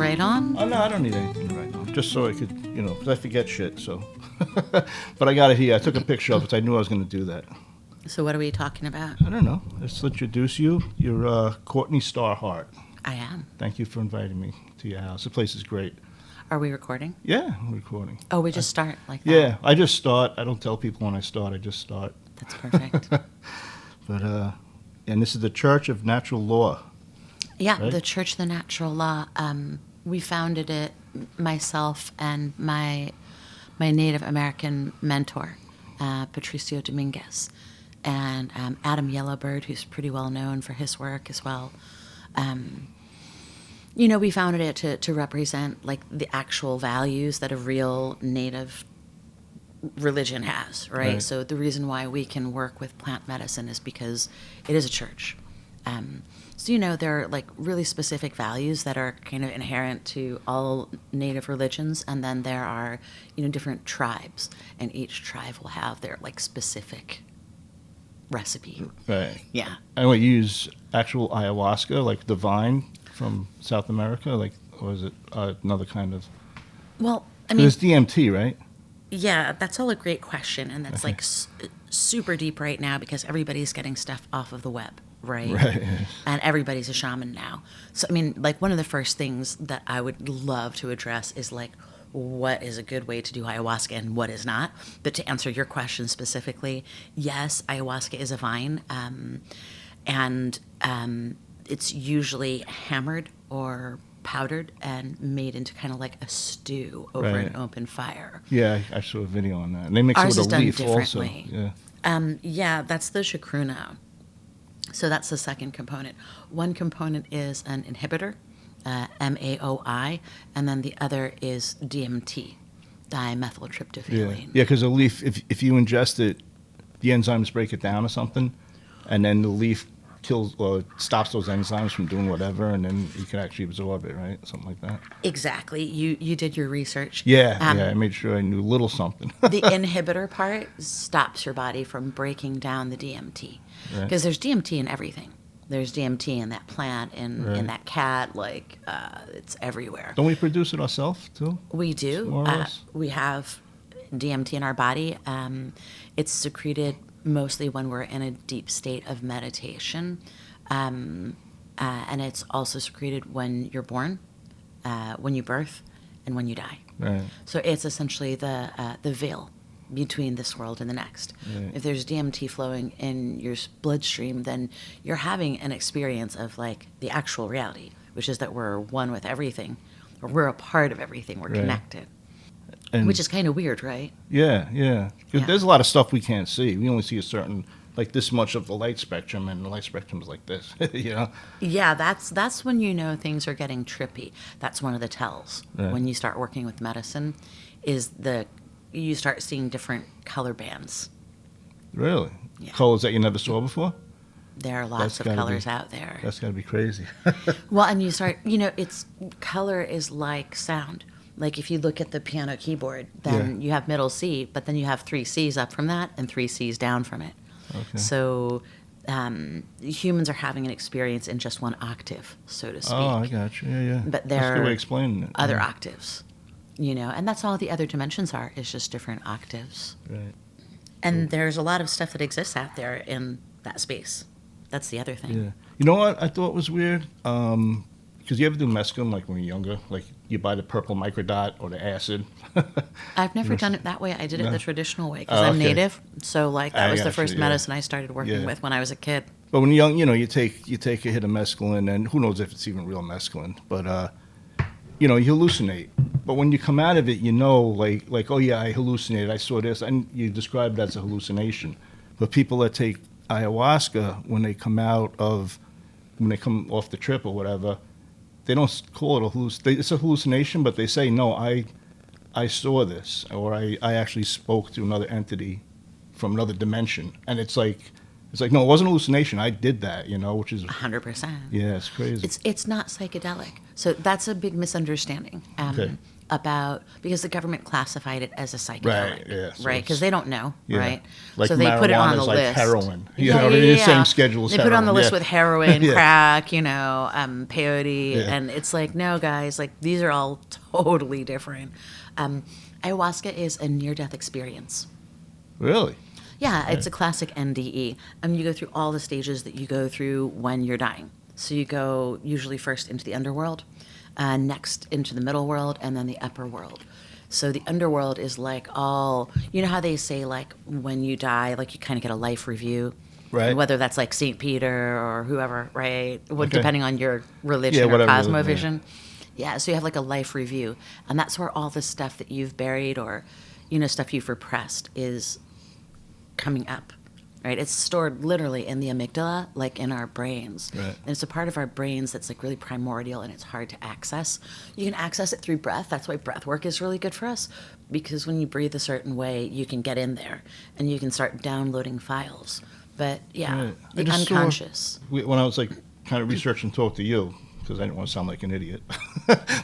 write on? Oh, no, I don't need anything to write on. Just so I could, because I forget shit, so. But I got it here. I took a picture of it. I knew I was going to do that. So what are we talking about? I don't know. Let's introduce you. You're Courtni Starheart. I am. Thank you for inviting me to your house. The place is great. Are we recording? Yeah, I'm recording. Oh, we just start like that? Yeah, I just start. I don't tell people when I start. I just start. That's perfect. But, and this is the Church of Natural Law. Yeah, right? the Church of the Natural Law. We founded it, myself and my Native American mentor, Patricio Dominguez, and Adam Yellowbird, who's pretty well known for his work as well. We founded it to represent like the actual values that a real Native religion has, right? So the reason why we can work with plant medicine is because it is a church. So, there are like really specific values that are kind of inherent to all Native religions. And then there are, different tribes, and each tribe will have their like specific recipe. Right. Yeah. And what, you use actual ayahuasca, like the vine from South America, or is it another kind of? Well, I mean, it's DMT, right? Yeah, that's all a great question. And that's like super deep right now because everybody's getting stuff off of the web. Right. And everybody's a shaman now. So, I mean, like one of the first things that I would love to address is like, what is a good way to do ayahuasca and what is not? But to answer your question specifically, yes, ayahuasca is a vine. And it's usually hammered or powdered and made into kind of like a stew over an open fire. Yeah, I saw a video on that. And they mix Ours it with a is leaf done differently. also. Yeah. Yeah, that's the chacruna. So that's the second component. One component is an inhibitor, MAOI, and then the other is DMT, dimethyltryptophan. Yeah, because a leaf, if you ingest it, the enzymes break it down or something, and then the leaf kills or stops those enzymes from doing whatever, and then you can actually absorb it, right? Something like that. Exactly. You did your research. Yeah, I made sure I knew a little something. The inhibitor part stops your body from breaking down the DMT. Because there's DMT in everything. There's DMT in that plant, in that cat, it's everywhere. Don't we produce it ourselves, too? We do. More or less? We have DMT in our body. It's secreted mostly when we're in a deep state of meditation. And it's also secreted when you're born, when you birth, and when you die. Right. So it's essentially the veil between this world and the next. Right. If there's DMT flowing in your bloodstream, then you're having an experience of like the actual reality, which is that we're one with everything, or we're a part of everything, we're connected. And which is kind of weird, right? Yeah. There's a lot of stuff we can't see. We only see a certain, like this much of the light spectrum, and the light spectrum is like this, Yeah, that's when things are getting trippy. That's one of the tells when you start working with medicine, is you start seeing different color bands. Really? Yeah. Colors that you never saw before? There are lots of colors out there. That's got to be crazy. Well, and you start, color is like sound. Like if you look at the piano keyboard, then you have middle C, but then you have 3 C's up from that and 3 C's down from it. Okay. So humans are having an experience in just one octave, so to speak. Oh, I got you. Yeah. But there that's a good way of explaining it. Other octaves, and that's all the other dimensions are, is just different octaves. Right. And there's a lot of stuff that exists out there in that space. That's the other thing. Yeah. You know what I thought was weird? Because you ever do mescaline, like when you're younger? Like you buy the purple microdot or the acid? I've never done it that way. I did it the traditional way because I'm Native. So that was the first medicine I started working with when I was a kid. But when you're young, you take a hit of mescaline, and who knows if it's even real mescaline. But, you hallucinate. But when you come out of it, like, oh, yeah, I hallucinated. I saw this. And you describe it as a hallucination. But people that take ayahuasca, when they come off the trip or whatever, they don't call it a hallucination. It's a hallucination, but they say, no, I saw this, or I actually spoke to another entity from another dimension. And it's like, no, it wasn't a hallucination. I did that, which is 100%. Yeah, it's crazy. It's not psychedelic. So that's a big misunderstanding. Okay. about, because the government classified it as a psychedelic, Right, yeah, so right? Because it's- they don't know, yeah. right? Like so they put it on the marijuana's like list. heroin. You Yeah, know, yeah, in yeah, the same yeah. schedule as They put it on the heroin, list yeah. with heroin, Yeah. crack, peyote, Yeah. and it's like, no, guys, like these are all totally different. Ayahuasca is a near-death experience. Really? Yeah, it's a classic NDE. You go through all the stages that you go through when you're dying. So you go usually first into the underworld, next into the middle world, and then the upper world. So the underworld is like all, you know how they say like when you die, like you kind of get a life review, Right. whether that's like St. Peter or whoever, right? Okay. Depending on your religion Yeah, or whatever, cosmovision. Yeah, so you have like a life review, and that's where all the stuff that you've buried or, stuff you've repressed is coming up, right? It's stored literally in the amygdala, like in our brains. Right. And it's a part of our brains that's like really primordial and it's hard to access. You can access it through breath. That's why breath work is really good for us, because when you breathe a certain way, you can get in there and you can start downloading files. But yeah, Right. I the just saw- unconscious. when I was like kind of researching Talk to You, because I didn't want to sound like an idiot,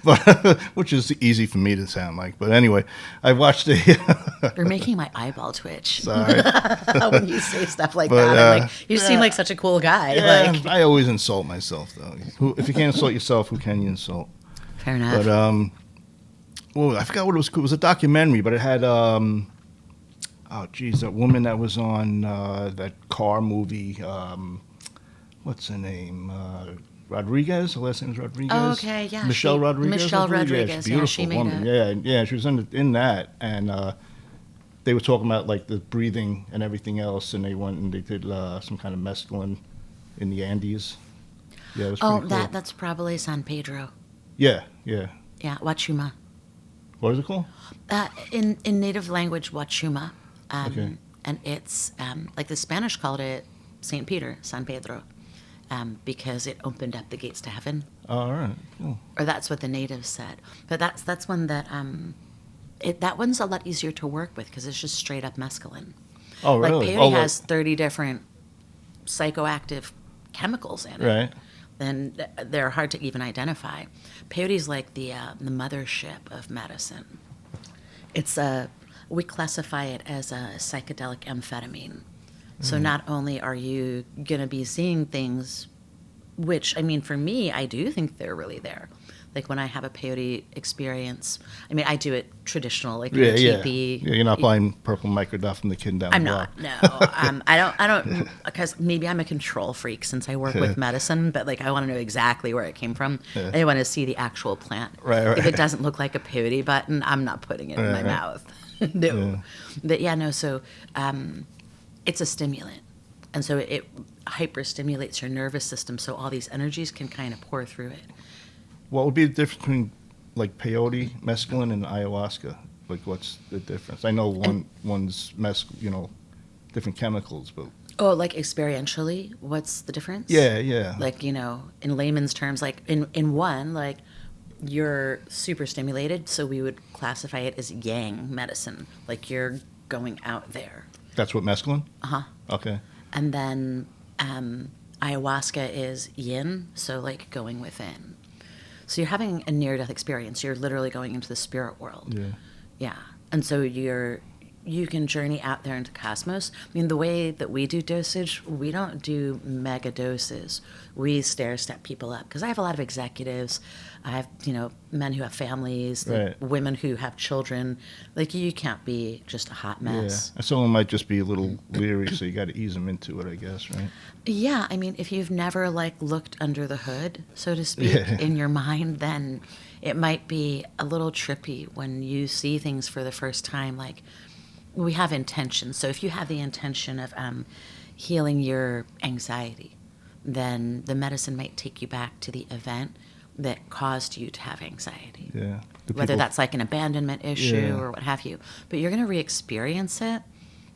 but which is easy for me to sound like. But anyway, I watched You're making my eyeball twitch Sorry. when you say stuff like But, that. I'm like, you seem like such a cool guy. Yeah, Like, I always insult myself though. If you can't insult yourself, who can you insult? fair enough. But well, I forgot what it was. It was a documentary, but it had oh geez, that woman that was on that car movie. What's her name? Rodriguez. Her last name is Rodriguez. Oh, okay, yeah, Michelle Rodriguez. Michelle I believe? Rodriguez, Yeah, she's a yeah, beautiful she made woman. it. Yeah, she was in that, and they were talking about like the breathing and everything else, and they went and they did some kind of mescaline in the Andes. Yeah, it was pretty cool. that's probably San Pedro. Yeah. Yeah, Huachuma. What is it called? In native language, Huachuma. Okay. And it's like the Spanish called it St. Peter, San Pedro, because it opened up the gates to heaven. Oh, all right. Cool. Or that's what the natives said. But that's one that that one's a lot easier to work with because it's just straight up mescaline. Oh, Like really? peyote has 30 different psychoactive chemicals in it. Right. And they're hard to even identify. Peyote's like the mothership of medicine. It's we classify it as a psychedelic amphetamine. So not only are you going to be seeing things, which, I mean, for me, I do think they're really there. Like when I have a peyote experience, I mean, I do it traditional, like in a teepee. Yeah, you're not buying purple microdot from the kid down I'm the not. block. No, I don't, because maybe I'm a control freak since I work with medicine. But like, I want to know exactly where it came from. Yeah. I want to see the actual plant. Right. If it doesn't look like a peyote button, I'm not putting it in my mouth. No. Yeah. But yeah, no. So, it's a stimulant, and so it hyperstimulates your nervous system. So all these energies can kind of pour through it. What would be the difference between like peyote, mescaline, and ayahuasca? Like, what's the difference? I know one's different chemicals, but Oh, like experientially, what's the difference? yeah. Like, in layman's terms, like in one, like you're super stimulated, so we would classify it as yang medicine. Like you're going out there. That's what mescaline. Uh-huh. Okay. And then ayahuasca is yin, so like going within. So you're having a near-death experience. You're literally going into the spirit world. Yeah. Yeah. And so you can journey out there into cosmos. I mean, the way that we do dosage, we don't do mega doses. We stair-step people up. Because I have a lot of executives. I have, men who have families, Right. women who have children. Like, you can't be just a hot mess. Yeah. Someone might just be a little leery, so you got to ease them into it, I guess, right? Yeah. I mean, if you've never, looked under the hood, so to speak, Yeah. in your mind, then it might be a little trippy when you see things for the first time. Like, we have intention. So if you have the intention of healing your anxiety, then the medicine might take you back to the event that caused you to have anxiety. Yeah. Whether that's like an abandonment issue Yeah. or what have you. But you're going to re-experience it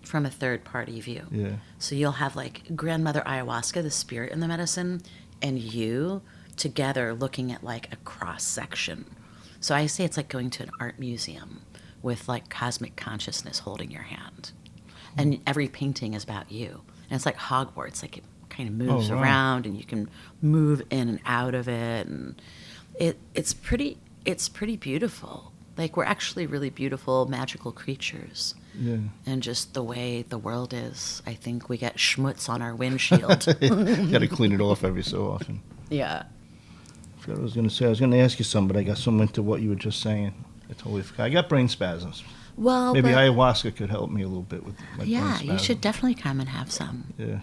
from a third-party view. Yeah. So you'll have like grandmother ayahuasca, the spirit in the medicine, and you together looking at like a cross-section. So I say it's like going to an art museum with like cosmic consciousness holding your hand. And every painting is about you. And it's like Hogwarts, like it kind of moves around and you can move in and out of it. And it's pretty beautiful. Like, we're actually really beautiful, magical creatures. Yeah. And just the way the world is, I think we get schmutz on our windshield. Got to clean it off every so often. Yeah. I forgot what I was going to say. I was going to ask you something, but I got so into what you were just saying. I totally forgot. I got brain spasms. Well, maybe ayahuasca could help me a little bit with my brain spasms. You should definitely come and have some. Yeah.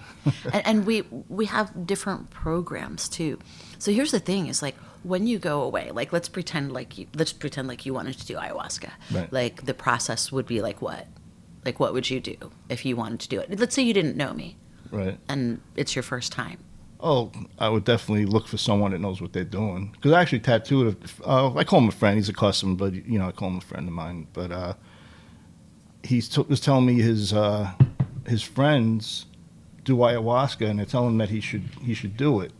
and we have different programs too. So here's the thing: is like when you go away, like let's pretend like you wanted to do ayahuasca. Right. Like the process would be like what? Like what would you do if you wanted to do it? Let's say you didn't know me. Right. And it's your first time. Oh, I would definitely look for someone that knows what they're doing. Because I actually tattooed I call him a friend. He's a customer, but I call him a friend of mine. But he was telling me his friends do ayahuasca, and they're telling him that he should do it,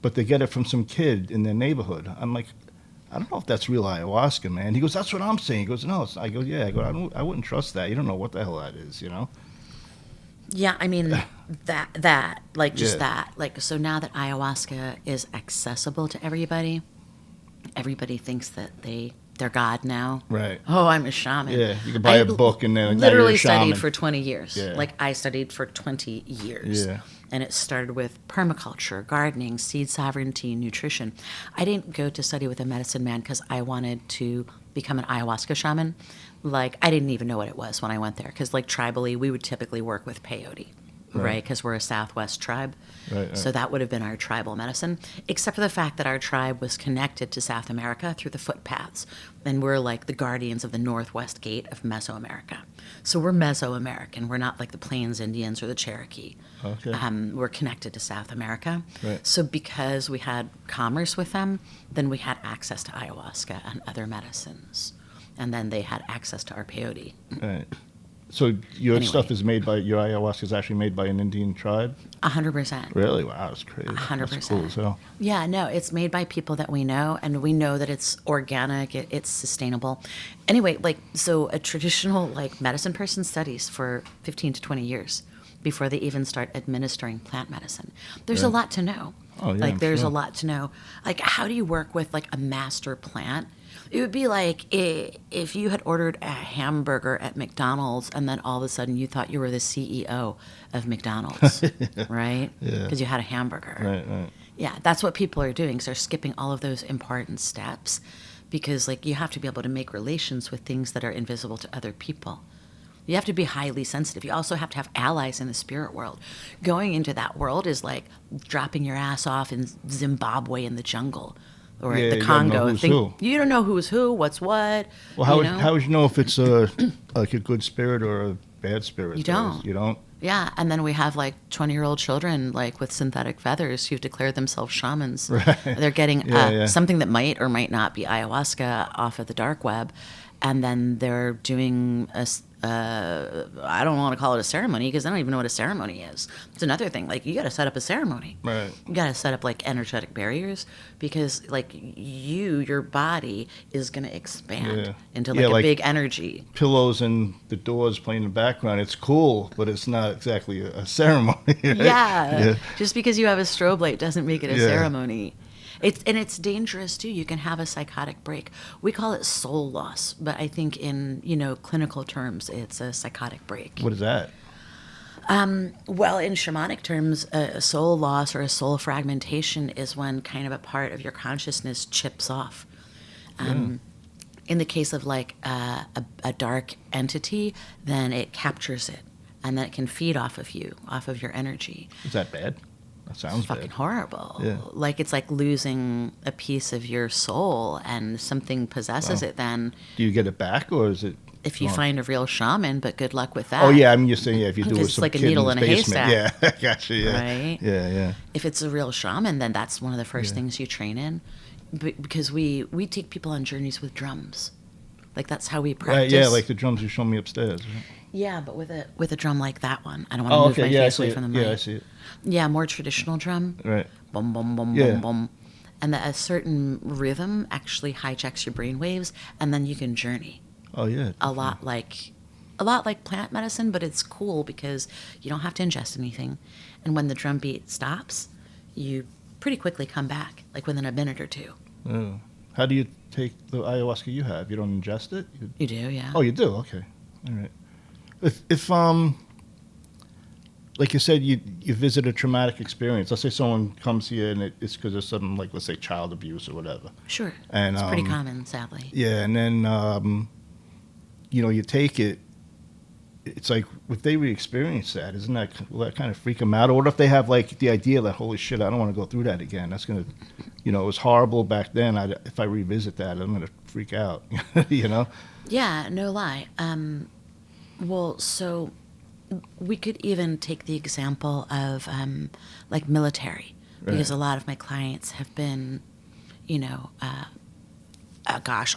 but they get it from some kid in their neighborhood. I'm like, I don't know if that's real ayahuasca, man. He goes, that's what I'm saying. He goes, no. I go, yeah. I wouldn't trust that. You don't know what the hell that is, Yeah, I mean, that, like, so now that ayahuasca is accessible to everybody thinks that they're God now. Right. Oh, I'm a shaman. Yeah, you can buy a book and then literally now you're a shaman. studied for 20 years. Yeah. Like, I studied for 20 years. Yeah. And it started with permaculture, gardening, seed sovereignty, nutrition. I didn't go to study with a medicine man because I wanted to become an ayahuasca shaman. Like, I didn't even know what it was when I went there. Because, like, tribally, we would typically work with peyote, right? Because we're a Southwest tribe. Right. So that would have been our tribal medicine, except for the fact that our tribe was connected to South America through the footpaths. And we're like the guardians of the Northwest Gate of Mesoamerica. So we're Mesoamerican. We're not like the Plains Indians or the Cherokee. Okay. We're connected to South America. Right. So because we had commerce with them, then we had access to ayahuasca and other medicines. And then they had access to our peyote. Right. So your stuff is made by, your ayahuasca is actually made by an Indian tribe? 100%. Really? Wow, that's crazy. 100%. That's cool as hell. Yeah, no, it's made by people that we know, and we know that it's organic, it's sustainable. Anyway, like, so a traditional, like, medicine person studies for 15 to 20 years before they even start administering plant medicine. There's a lot to know. Oh, yeah, like, there's sure. a lot to know. Like, how do you work with, like, a master plant? It would be like if you had ordered a hamburger at McDonald's and then all of a sudden you thought you were the CEO of McDonald's, right? Yeah. Because you had a hamburger. Right. Yeah, that's what people are doing. So they're skipping all of those important steps because, like, you have to be able to make relations with things that are invisible to other people. You have to be highly sensitive. You also have to have allies in the spirit world. Going into that world is like dropping your ass off in Zimbabwe in the jungle. Or the Congo. You don't know who's who, what's what. Well, how would you know if it's like a good spirit or a bad spirit? You don't. You don't? Yeah, and then we have like 20-year-old children like with synthetic feathers who've declared themselves shamans. Right. They're getting something that might or might not be ayahuasca off of the dark web, and then they're doing I don't want to call it a ceremony because I don't even know what a ceremony is. It's another thing. Like, you got to set up a ceremony. Right. You got to set up like energetic barriers because like your body is going to expand into like a big energy. Pillows and the doors playing in the background. It's cool, but it's not exactly a ceremony. Right? Yeah. Just because you have a strobe light doesn't make it a ceremony. It's dangerous too. You can have a psychotic break. We call it soul loss, but I think in clinical terms, it's a psychotic break. What is that? Well, in shamanic terms, a soul loss or a soul fragmentation is when kind of a part of your consciousness chips off. In the case of like a dark entity, then it captures it, and then it can feed off of you, off of your energy. Is that bad? That sounds fucking bad. horrible. Yeah. Like, it's like losing a piece of your soul and something possesses it then. Do you get it back, or is it... If you find a real shaman, but good luck with that. Oh, yeah, I mean, you're saying, if you do it with it's some like a kid needle in in a his basement. haystack. Yeah, gotcha, yeah. Right? Yeah. If it's a real shaman, then that's one of the first things you train in. Because we take people on journeys with drums. Like, that's how we practice. Right, yeah, like the drums you showed me upstairs. Right? Yeah, but with a drum like that one. I don't want to move my face away from the mic. Yeah, I see it. Yeah, more traditional drum. Right. Boom, boom, boom, boom, boom. And a certain rhythm actually hijacks your brain waves, and then you can journey. Oh, yeah. A lot like plant medicine, but it's cool because you don't have to ingest anything. And when the drum beat stops, you pretty quickly come back, like within a minute or two. Oh. How do take the ayahuasca you have? You don't ingest it? You do, yeah. Oh, you do? Okay. All right. If like you said, you visit a traumatic experience. Let's say someone comes here and it's because of something like, let's say, child abuse or whatever. Sure. And it's pretty common, sadly. Yeah, and then you take it. It's like, if they re-experience that, will that kind of freak them out? Or what if they have like the idea that, holy shit, I don't want to go through that again. That's gonna, it was horrible back then. If I revisit that, I'm gonna freak out. Yeah, no lie. Well, so we could even take the example of like military, because a lot of my clients have been, a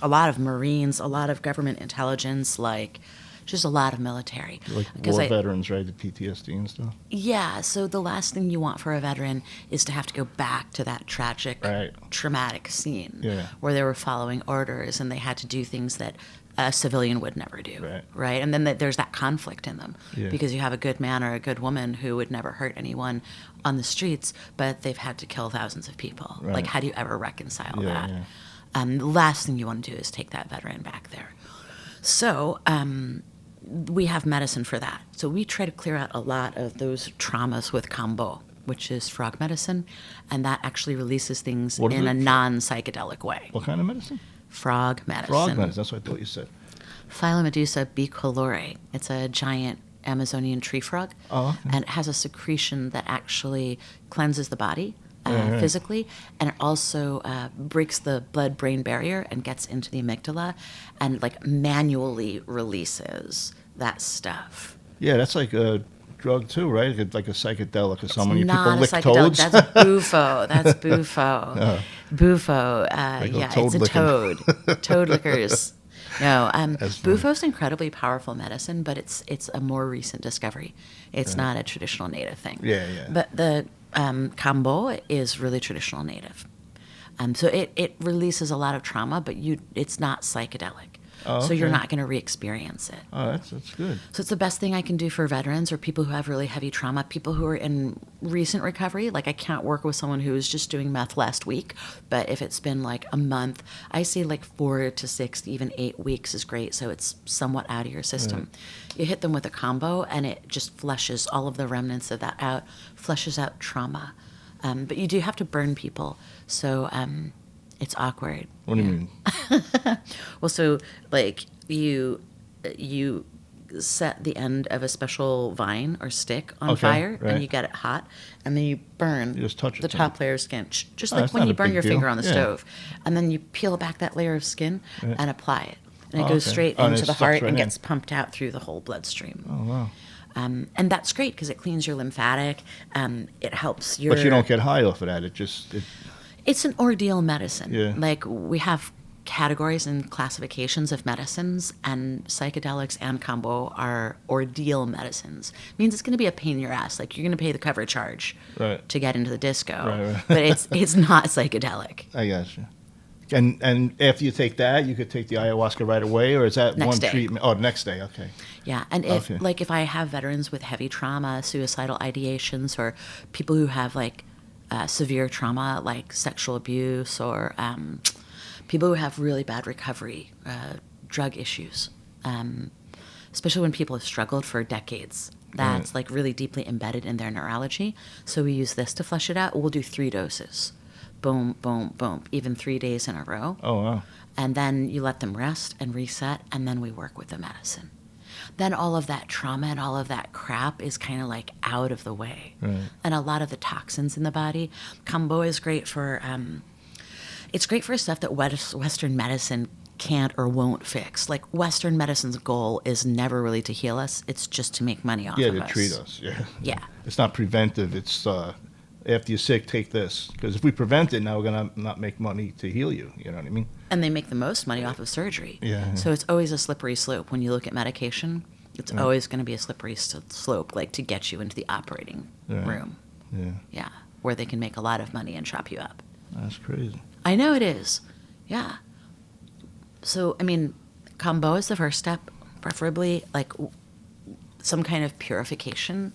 lot of Marines, a lot of government intelligence, like just a lot of military. Like war veterans, right? The PTSD and stuff. Yeah, so the last thing you want for a veteran is to have to go back to that tragic, traumatic scene where they were following orders and they had to do things that a civilian would never do, right? And then there's that conflict in them because you have a good man or a good woman who would never hurt anyone on the streets, but they've had to kill thousands of people. Right. Like, how do you ever reconcile that? The last thing you want to do is take that veteran back there. So we have medicine for that. So we try to clear out a lot of those traumas with kambo, which is frog medicine, and that actually releases things in a non-psychedelic way. What kind of medicine? Frog medicine. Frog medicine, that's what I thought you said. Philomedusa bicolore. It's a giant Amazonian tree frog, and it has a secretion that actually cleanses the body physically, and it also breaks the blood-brain barrier and gets into the amygdala and like manually releases that stuff. Yeah, that's like a drug too, right? Like a psychedelic or something. It's not people lick a psychedelic. toads? That's bufo. That's bufo. Bufo. It's a toad. Toad lickers. No, bufo's incredibly powerful medicine, but it's a more recent discovery. It's not a traditional native thing. Yeah. But the kambo is really traditional native. So it releases a lot of trauma, but it's not psychedelic. So you're not going to re-experience it. Oh, that's good. So it's the best thing I can do for veterans or people who have really heavy trauma, people who are in recent recovery. Like, I can't work with someone who was just doing meth last week, but if it's been like a month, I say like 4 to 6, even 8 weeks is great. So it's somewhat out of your system. You hit them with a combo and it just flushes all of the remnants of that out, flushes out trauma. But you do have to burn people. So it's awkward. What do you mean? Well, so like you set the end of a special vine or stick on fire, and you get it hot, and then you burn the top layer of skin, just like when you burn your finger on the stove, and then you peel back that layer of skin and apply it, and it goes straight into the heart and gets pumped out through the whole bloodstream. Oh wow! And that's great because it cleans your lymphatic. It helps your. But you don't get high off of that. It's an ordeal medicine. Yeah. Like, we have categories and classifications of medicines, and psychedelics and kambo are ordeal medicines. It means it's going to be a pain in your ass. Like, you're going to pay the cover charge to get into the disco. Right. But it's not psychedelic. I gotcha. And after you take that, you could take the ayahuasca right away, or is that next one day. treatment? Oh, next day, okay. Yeah, and if I have veterans with heavy trauma, suicidal ideations, or people who have like severe trauma like sexual abuse, or people who have really bad recovery, drug issues, especially when people have struggled for decades. That's like really deeply embedded in their neurology. So we use this to flush it out. We'll do 3 doses. Boom, boom, boom, even 3 days in a row. Oh, wow. And then you let them rest and reset, and then we work with the medicine. Then all of that trauma and all of that crap is kind of like out of the way. Right. And a lot of the toxins in the body. Kambo is great for, it's great for stuff that Western medicine can't or won't fix. Like, Western medicine's goal is never really to heal us. It's just to make money off of us. Yeah, to treat us, Yeah. It's not preventive. It's after you're sick, take this. Because if we prevent it, now we're going to not make money to heal you. You know what I mean? And they make the most money off of surgery. Yeah. So it's always a slippery slope. When you look at medication, it's always going to be a slippery slope, like to get you into the operating room. Yeah. Yeah, where they can make a lot of money and chop you up. That's crazy. I know it is. Yeah. So, I mean, kambo is the first step, preferably like some kind of purification.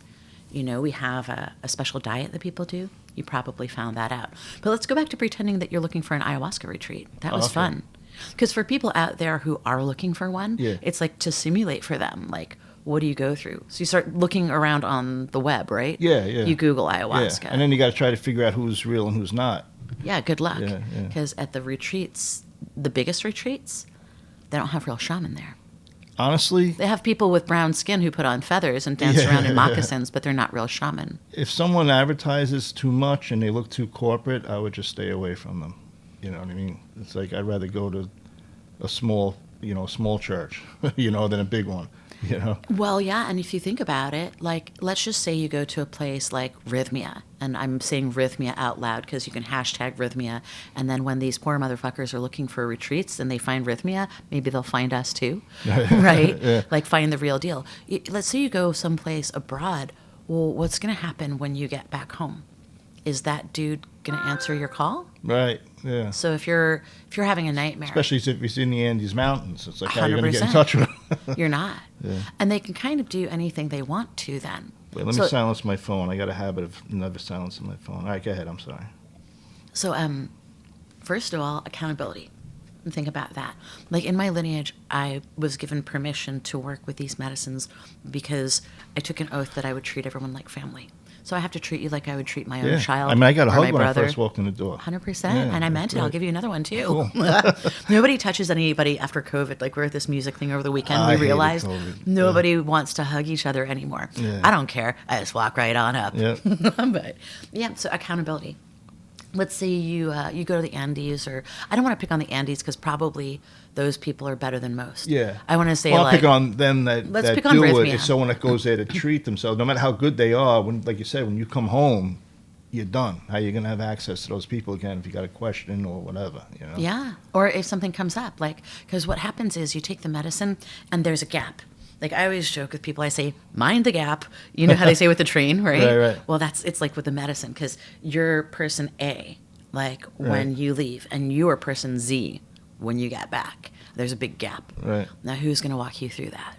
You know, we have a special diet that people do. You probably found that out. But let's go back to pretending that you're looking for an ayahuasca retreat. That was fun. Because for people out there who are looking for one, Yeah. it's like to simulate for them, like, what do you go through? So you start looking around on the web, right? Yeah. You Google ayahuasca. Yeah. And then you got to try to figure out who's real and who's not. Yeah, good luck. Yeah. Because at the retreats, the biggest retreats, they don't have real shaman there. Honestly, They have people with brown skin who put on feathers and dance around in moccasins, but they're not real shaman. if someone advertises too much and they look too corporate, I would just stay away from them. You know what I mean? It's like I'd rather go to a small church, than a big one. Well, yeah, and if you think about it, like, let's just say you go to a place like Rhythmia, and I'm saying Rhythmia out loud because you can hashtag Rhythmia, and then when these poor motherfuckers are looking for retreats and they find Rhythmia, maybe they'll find us too, right? Yeah. Like, find the real deal. Let's say you go someplace abroad. Well, what's going to happen when you get back home? Is that dude going to answer your call? Right. Yeah. So if you're having a nightmare, Especially if he's in the Andes Mountains, it's like how you're going to get in 100%. touch with him. you're not. Yeah. And they can kind of do anything they want to then. Wait, let me silence my phone. I got a habit of never silencing my phone. All right, go ahead. I'm sorry. So, first of all, accountability. And think about that. Like, in my lineage, I was given permission to work with these medicines because I took an oath that I would treat everyone like family. So I have to treat you like I would treat my own child. I mean, I got a or hug my when brother. I first walked in the door. 100%. Yeah, And I meant it. right. I'll give you another one, too. Cool. Nobody touches anybody after COVID. Like, we're at this music thing over the weekend. I We hated realized COVID. nobody wants to hug each other anymore. Yeah. I don't care. I just walk right on up. Yeah. But, yeah, so accountability. Let's say you go to the Andes, or I don't want to pick on the Andes because probably those people are better than most. Yeah. I want to say, Well, I'll like, pick on them that let's that pick on do it. Rhythmia. It's someone that goes there to treat themselves. No matter how good they are, when, like you said, when you come home, you're done. How are you going to have access to those people again if you got a question or whatever? Yeah. Or if something comes up, like, because what happens is you take the medicine and there's a gap. Like, I always joke with people, I say, mind the gap. You know how they say with the train, right? Right. Well, it's like with the medicine, because you're person A, like, when you leave, and you're person Z when you get back. There's a big gap. Right. Now, who's going to walk you through that?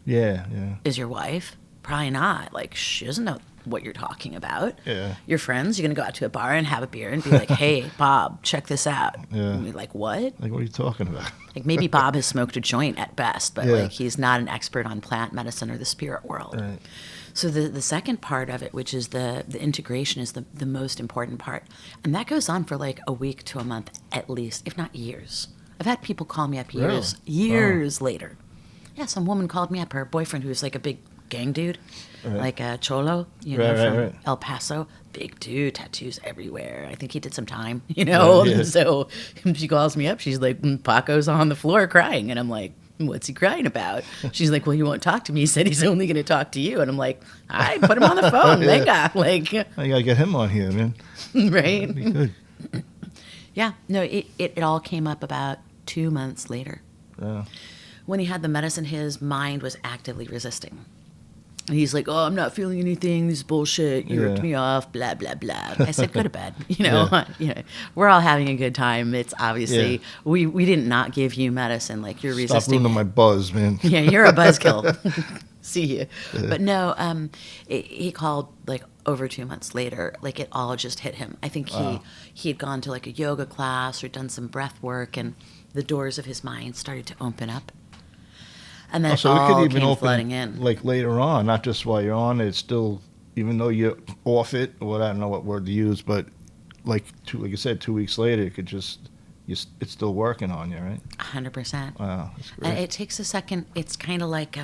Yeah. Is your wife? Probably not. Like, she doesn't know what you're talking about. Yeah. Your friends, you're going to go out to a bar and have a beer and be like, hey, Bob, check this out. Yeah. And be like, what? Like, what are you talking about? Like, maybe Bob has smoked a joint at best, but Yeah. like, he's not an expert on plant medicine or the spirit world. Right. So the second part of it, which is the integration, is the most important part. And that goes on for like a week to a month at least, if not years. I've had people call me up years later. Yeah, some woman called me up, her boyfriend, who's like a big gang dude, like a cholo, from El Paso. Big dude, tattoos everywhere. I think he did some time, Yeah. So she calls me up. She's like, Paco's on the floor crying. And I'm like, what's he crying about? She's like, well, he won't talk to me. He said he's only going to talk to you. And I'm like, all right, put him on the phone. Venga. Like, I got to get him on here, man. right? That'd be good. Yeah. No, it all came up about 2 months later. Yeah. When he had the medicine, his mind was actively resisting. And he's like, oh, I'm not feeling anything. This is bullshit. You ripped me off, blah, blah, blah. I said, go to bed. We're all having a good time. It's obviously, we did not give you medicine. Like, you're resisting. Stop ruining my buzz, man. Yeah, you're a buzzkill. See you. But no, he called like over 2 months later. Like, it all just hit him. I think he had gone to like a yoga class or done some breath work, and the doors of his mind started to open up. And then So all it could even came open flooding in. like later on, not just while you're on it. It's still, even though you're off it, or I don't know what word to use, but like you said, 2 weeks later, it could just, it's still working on you, right? 100%. Wow, that's great. And it takes a second. It's kind of like,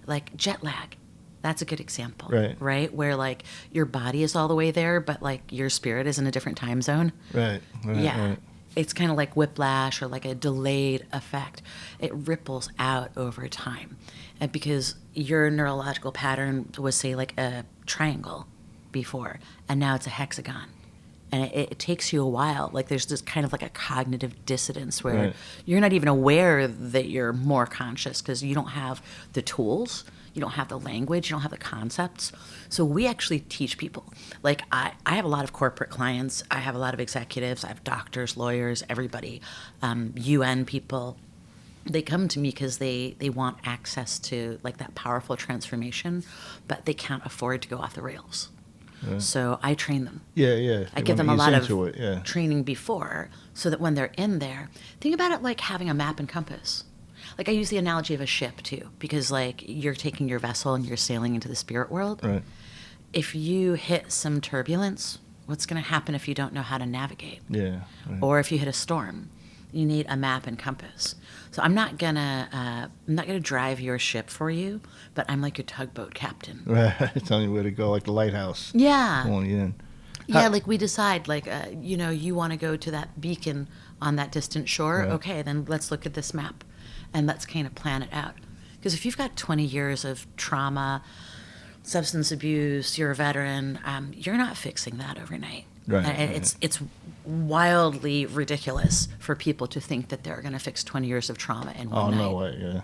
like jet lag. That's a good example. Right? Where like your body is all the way there, but like your spirit is in a different time zone. Right. Yeah. It's kind of like whiplash or like a delayed effect. It ripples out over time. And because your neurological pattern was, say, like a triangle before, and now it's a hexagon. And it takes you a while. Like, there's this kind of like a cognitive dissonance where you're not even aware that you're more conscious because you don't have the tools. You don't have the language. You don't have the concepts. So we actually teach people. Like, I have a lot of corporate clients. I have a lot of executives. I have doctors, lawyers, everybody, UN people. They come to me because they want access to, like, that powerful transformation, but they can't afford to go off the rails. Right. So I train them. Yeah. I give them a lot of training before so that when they're in there, think about it like having a map and compass. Like I use the analogy of a ship too, because like you're taking your vessel and you're sailing into the spirit world. Right. If you hit some turbulence, what's going to happen if you don't know how to navigate? Yeah. Right. Or if you hit a storm, you need a map and compass. So I'm not gonna drive your ship for you, but I'm like your tugboat captain. Right. Telling you where to go, like the lighthouse. Yeah. Pulling you in. Yeah, like we decide, like, you want to go to that beacon on that distant shore. Right. Okay, then let's look at this map and let's kind of plan it out. Because if you've got 20 years of trauma, substance abuse, you're a veteran, you're not fixing that overnight. Right. And it's wildly ridiculous for people to think that they're going to fix 20 years of trauma in one night. Oh, no way, yeah.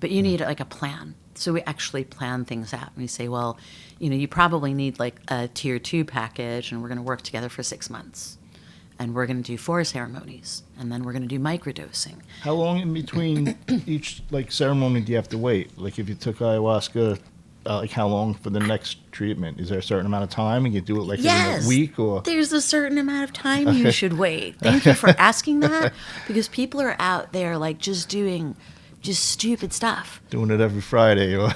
But you need like a plan. So we actually plan things out. And we say, well, you probably need like a tier 2 package, and we're going to work together for 6 months. And we're going to do 4 ceremonies, and then we're going to do microdosing. How long in between each like ceremony do you have to wait? Like if you took ayahuasca, like how long for the next treatment? Is there a certain amount of time, and you do it like in a week or? There's a certain amount of time you should wait. Thank you for asking that, because people are out there like just doing just stupid stuff. Doing it every Friday. Or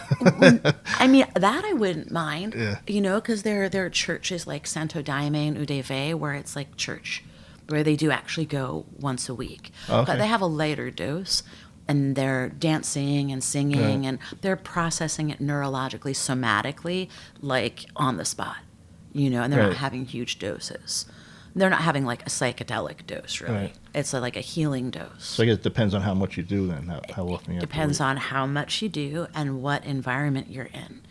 I mean, that I wouldn't mind, Yeah. Because there are churches like Santo Daime and Udeve where it's like church, where they do actually go once a week. Okay. But they have a lighter dose, and they're dancing and singing, and they're processing it neurologically, somatically, like on the spot, and they're not having huge doses. They're not having like a psychedelic dose, really. Right. It's like a healing dose. So I guess it depends on how much you do then, how often you have Depends to wait. on how much you do and what environment you're in.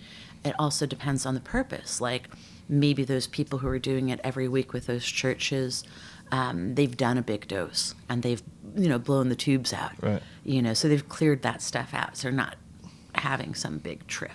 It also depends on the purpose. Like maybe those people who are doing it every week with those churches, they've done a big dose and they've blown the tubes out. Right. So they've cleared that stuff out. So they're not having some big trip.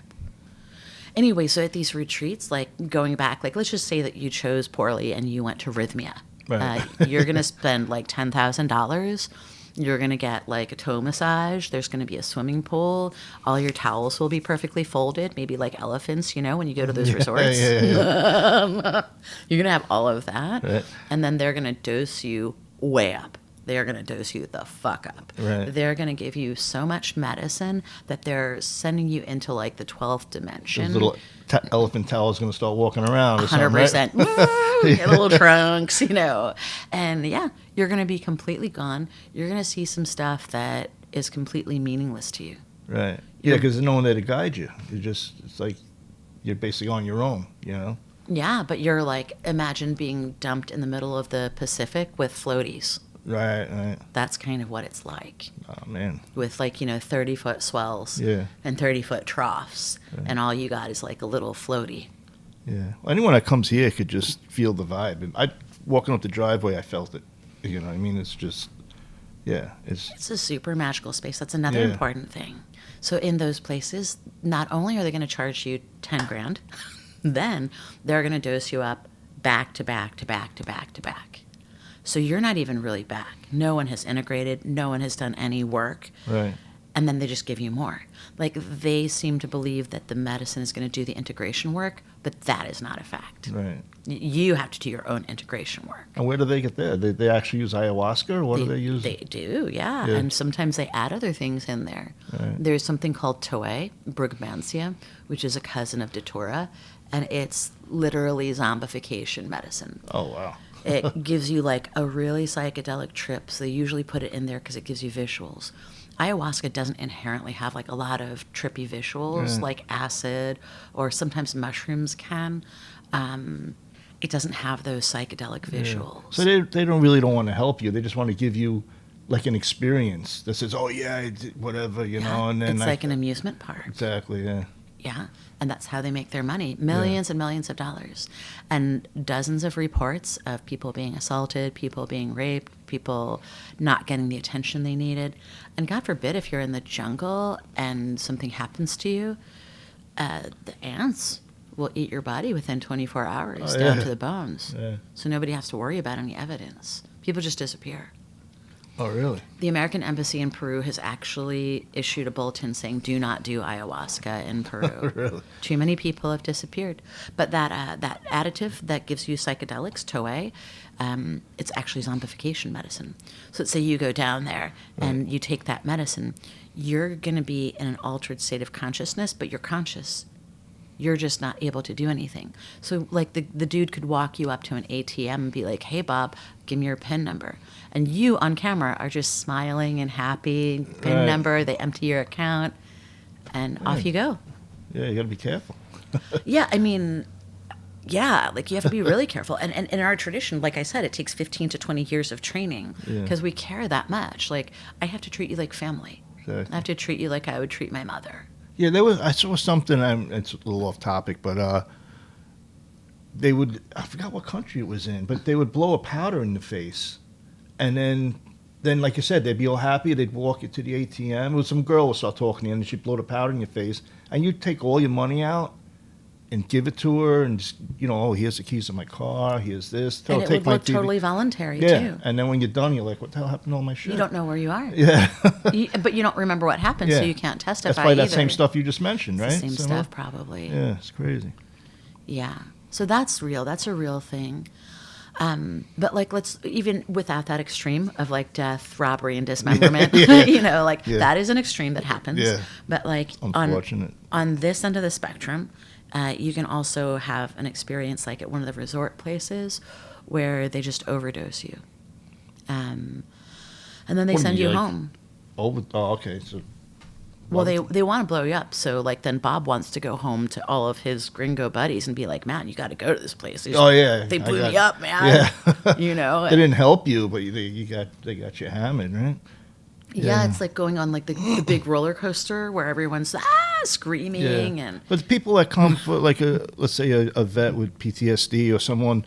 Anyway, so at these retreats, like going back, like let's just say that you chose poorly and you went to Rhythmia. Right. You're going to spend like $10,000. You're going to get like a toe massage. There's going to be a swimming pool. All your towels will be perfectly folded, maybe like elephants, when you go to those resorts. Yeah. You're going to have all of that. Right. And then they're going to dose you way up. They're going to dose you the fuck up. Right. They're going to give you so much medicine that they're sending you into like the 12th dimension. Those little elephant towels going to start walking around or 100%. something, right? Get little trunks, And yeah, you're going to be completely gone. You're going to see some stuff that is completely meaningless to you. Right. Yeah, because there's no one there to guide you. It's like you're basically on your own, Yeah, but you're like, imagine being dumped in the middle of the Pacific with floaties. Right. That's kind of what it's like. Oh, man. With 30-foot swells and 30-foot troughs, and all you got is like a little floaty. Yeah. Well, anyone that comes here could just feel the vibe. And walking up the driveway, I felt it. You know what I mean? It's just, It's a super magical space. That's another important thing. So in those places, not only are they going to charge you $10,000, then they're going to dose you up back to back to back to back to back. So you're not even really back. No one has integrated. No one has done any work. Right. And then they just give you more. Like they seem to believe that the medicine is going to do the integration work, but that is not a fact. Right. You have to do your own integration work. And where do they get that? They actually use ayahuasca, or what do they use? They do, yeah. And sometimes they add other things in there. Right. There's something called Toei, Brugmansia, which is a cousin of Datura, and it's literally zombification medicine. Oh, wow. It gives you like a really psychedelic trip, so they usually put it in there because it gives you visuals. Ayahuasca doesn't inherently have like a lot of trippy visuals like acid, or sometimes mushrooms can. It doesn't have those psychedelic visuals. So they don't want to help you. They just want to give you like an experience that says, oh yeah, I did whatever, and then it's like an amusement park. Exactly, yeah. Yeah, and that's how they make their money. Millions and millions of dollars. And dozens of reports of people being assaulted, people being raped, people not getting the attention they needed. And God forbid if you're in the jungle and something happens to you, the ants will eat your body within 24 hours down to the bones. Yeah. So nobody has to worry about any evidence. People just disappear. Oh, really? The American Embassy in Peru has actually issued a bulletin saying, do not do ayahuasca in Peru. Really? Too many people have disappeared. But that additive that gives you psychedelics, Toei, it's actually zombification medicine. So let's say you go down there and you take that medicine, you're going to be in an altered state of consciousness, but you're conscious. You're just not able to do anything. So, like, the dude could walk you up to an ATM and be like, hey, Bob, give me your PIN number. And you, on camera, are just smiling and happy. PIN number, they empty your account, and off you go. Yeah, you got to be careful. Yeah, I mean, yeah, like, you have to be really careful. And in our tradition, like I said, it takes 15 to 20 years of training because we care that much. Like, I have to treat you like family. Exactly. I have to treat you like I would treat my mother. Yeah, I saw something. It's a little off topic, but they would. I forgot what country it was in, but they would blow a powder in the face, and then like you said, they'd be all happy. They'd walk you to the ATM. It was some girl would start talking to you, and she'd blow the powder in your face, and you'd take all your money out and give it to her, and just, oh, here's the keys to my car. Here's this. And it would look totally voluntary too. And then when you're done, you're like, what the hell happened to all my shit? You don't know where you are. Yeah. But you don't remember what happened, so you can't testify. That's probably either. that same stuff you just mentioned, right? The same stuff, probably. Yeah, it's crazy. Yeah. So that's real. That's a real thing. But like, let's, even without that extreme of like death, robbery, and dismemberment, that is an extreme that happens. Yeah. But like unfortunate. On this end of the spectrum, you can also have an experience like at one of the resort places where they just overdose you. And then they send you home. Oh, okay. So, well, they want to blow you up. So, like, then Bob wants to go home to all of his gringo buddies and be like, man, you got to go to this place. They blew me up, man. Yeah. They didn't help you, but they got you hammered, right? Yeah, it's like going on like the big roller coaster where everyone's screaming and. But people that come for like let's say a vet with PTSD or someone,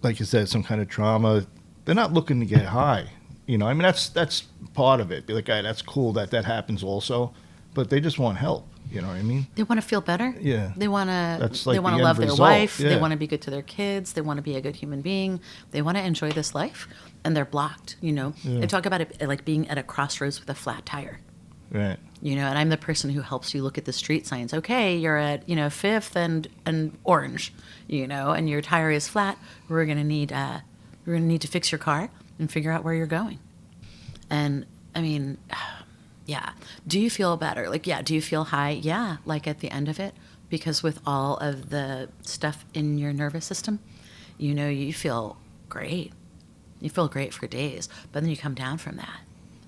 like you said, some kind of trauma, they're not looking to get high. I mean, that's part of it. Be like, that's cool that happens also, but they just want help. You know what I mean? They want to feel better. Yeah. They want to. Like they want to love their result. wife. Yeah. They want to be good to their kids. They want to be a good human being. They want to enjoy this life, and they're blocked. They talk about it like being at a crossroads with a flat tire. Right. And I'm the person who helps you look at the street signs. Okay, you're at 5th and Orange. And your tire is flat. We're gonna need to fix your car and figure out where you're going. And I mean. Yeah. Do you feel better? Like, do you feel high? Yeah, like at the end of it. Because with all of the stuff in your nervous system, you feel great. You feel great for days. But then you come down from that.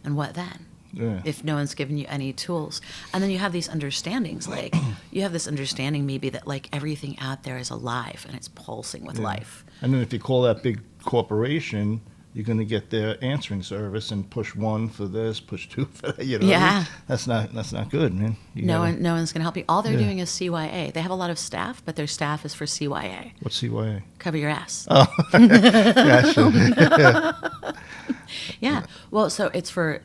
And what then? Yeah. If no one's given you any tools. And then you have these understandings. Like, you have this understanding maybe that, like, everything out there is alive and it's pulsing with life. And then if you call that big corporation, you're going to get their answering service and push 1 for this, push 2 for that. What I mean? That's not good, man. No one's going to help you. All they're doing is CYA. They have a lot of staff, but their staff is for CYA. What's CYA? Cover your ass. Oh, gotcha. Yeah. Well, so it's for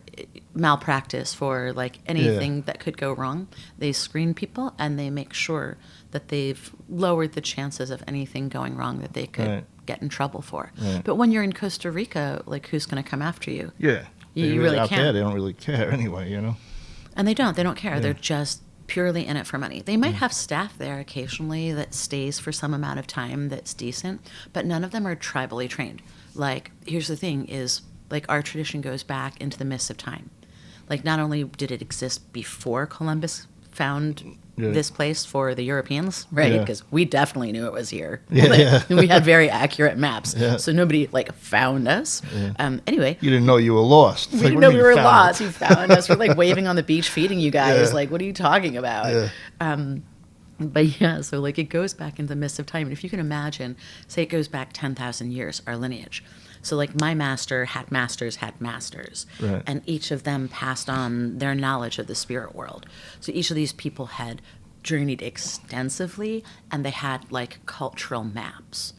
malpractice, for like anything that could go wrong. They screen people and they make sure that they've lowered the chances of anything going wrong that they could get in trouble for. Right. But when you're in Costa Rica, like, who's going to come after you? Yeah. You really out can't. There, they don't really care anyway, And they don't care. Yeah. They're just purely in it for money. They might have staff there occasionally that stays for some amount of time that's decent, but none of them are tribally trained. Like, here's the thing is, like, our tradition goes back into the mists of time. Like, not only did it exist before Columbus found this place for the Europeans, right? Because we definitely knew it was here. We had very accurate maps. So nobody, like, found us. Anyway. You didn't know you were lost. We didn't know we were lost. You found us. We're, like, waving on the beach feeding you guys. Like, what are you talking about? But so, like, it goes back into the mists of time. And if you can imagine, say it goes back 10,000 years, our lineage. So, like, my master had masters, right. And each of them passed on their knowledge of the spirit world. So each of these people had journeyed extensively, and they had, like, cultural maps,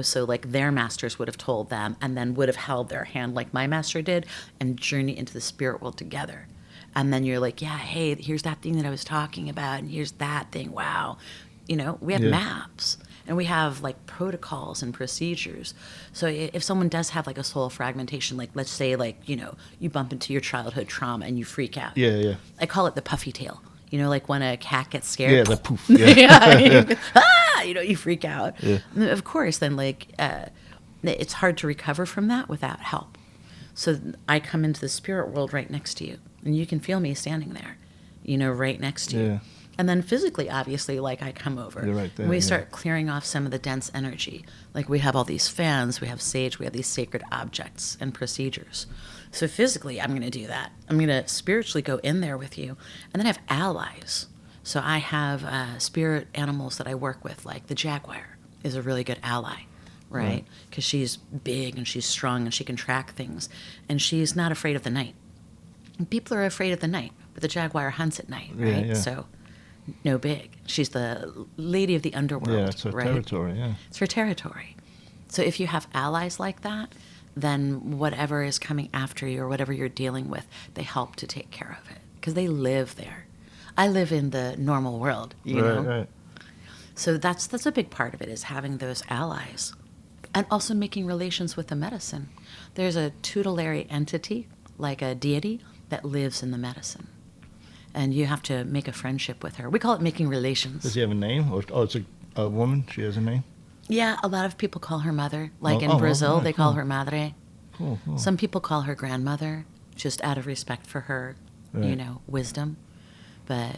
So, like, their masters would have told them and then would have held their hand like my master did and journey into the spirit world together. And then you're like, hey, here's that thing that I was talking about, and here's that thing. Wow. We have maps. And we have like protocols and procedures. So if someone does have like a soul fragmentation, like let's say like, you bump into your childhood trauma and you freak out. Yeah, yeah. I call it the puffy tail. Like when a cat gets scared. Yeah, the poof. Yeah. You freak out. Yeah. Of course, then like it's hard to recover from that without help. So I come into the spirit world right next to you, and you can feel me standing there, right next to you. Yeah. And then physically, obviously, like I come over. You're right there, and we yeah. start clearing off some of the dense energy. Like we have all these fans, we have sage, we have these sacred objects and procedures. So physically, I'm going to do that. I'm going to spiritually go in there with you. And then I have allies. So I have spirit animals that I work with, like the jaguar is a really good ally, right? Because she's big and she's strong and she can track things. And she's not afraid of the night. And people are afraid of the night, but the jaguar hunts at night, right? Yeah. So no big. She's the lady of the underworld, Yeah, it's her right? territory, yeah. It's her territory. So if you have allies like that, then whatever is coming after you or whatever you're dealing with, they help to take care of it because they live there. I live in the normal world, you know? Right. So that's a big part of it, is having those allies and also making relations with the medicine. There's a tutelary entity, like a deity, that lives in the medicine. And you have to make a friendship with her. We call it making relations. Does he have a name? Or it's a woman? She has a name? Yeah, a lot of people call her mother. Like in Oh, Brazil, right, they call cool. her madre. Cool. Some people call her grandmother, just out of respect for her, Right. wisdom. But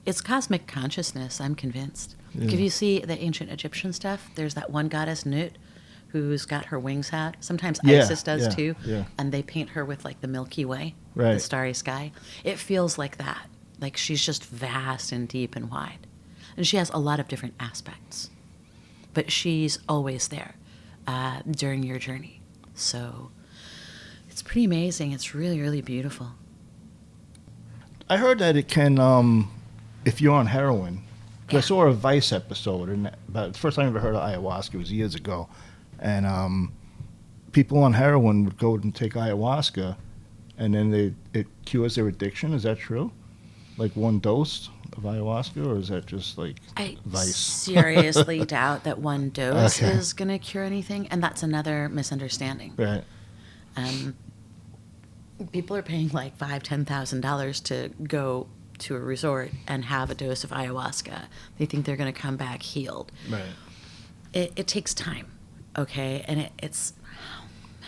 it's cosmic consciousness, I'm convinced. Yeah. Like if you see the ancient Egyptian stuff, there's that one goddess Nut who's got her wings out. Sometimes Yeah, Isis does yeah, too. yeah. And they paint her with like the Milky Way, the Right. starry sky. It feels like that. Like she's just vast and deep and wide. And she has a lot of different aspects. But she's always there during your journey. So it's pretty amazing. It's really, really beautiful. I heard that it can, if you're on heroin, 'cause I saw a Vice episode, and about the first time I ever heard of ayahuasca was years ago, and people on heroin would go and take ayahuasca, and then it cures their addiction. Is that true? Like one dose of ayahuasca, or is that just like I Vice? seriously doubt that one dose Okay. is going to cure anything, and that's another misunderstanding. Right. People are paying like $5,000-$10,000 to go to a resort and have a dose of ayahuasca. They think they're going to come back healed. Right. It takes time, okay? And it's,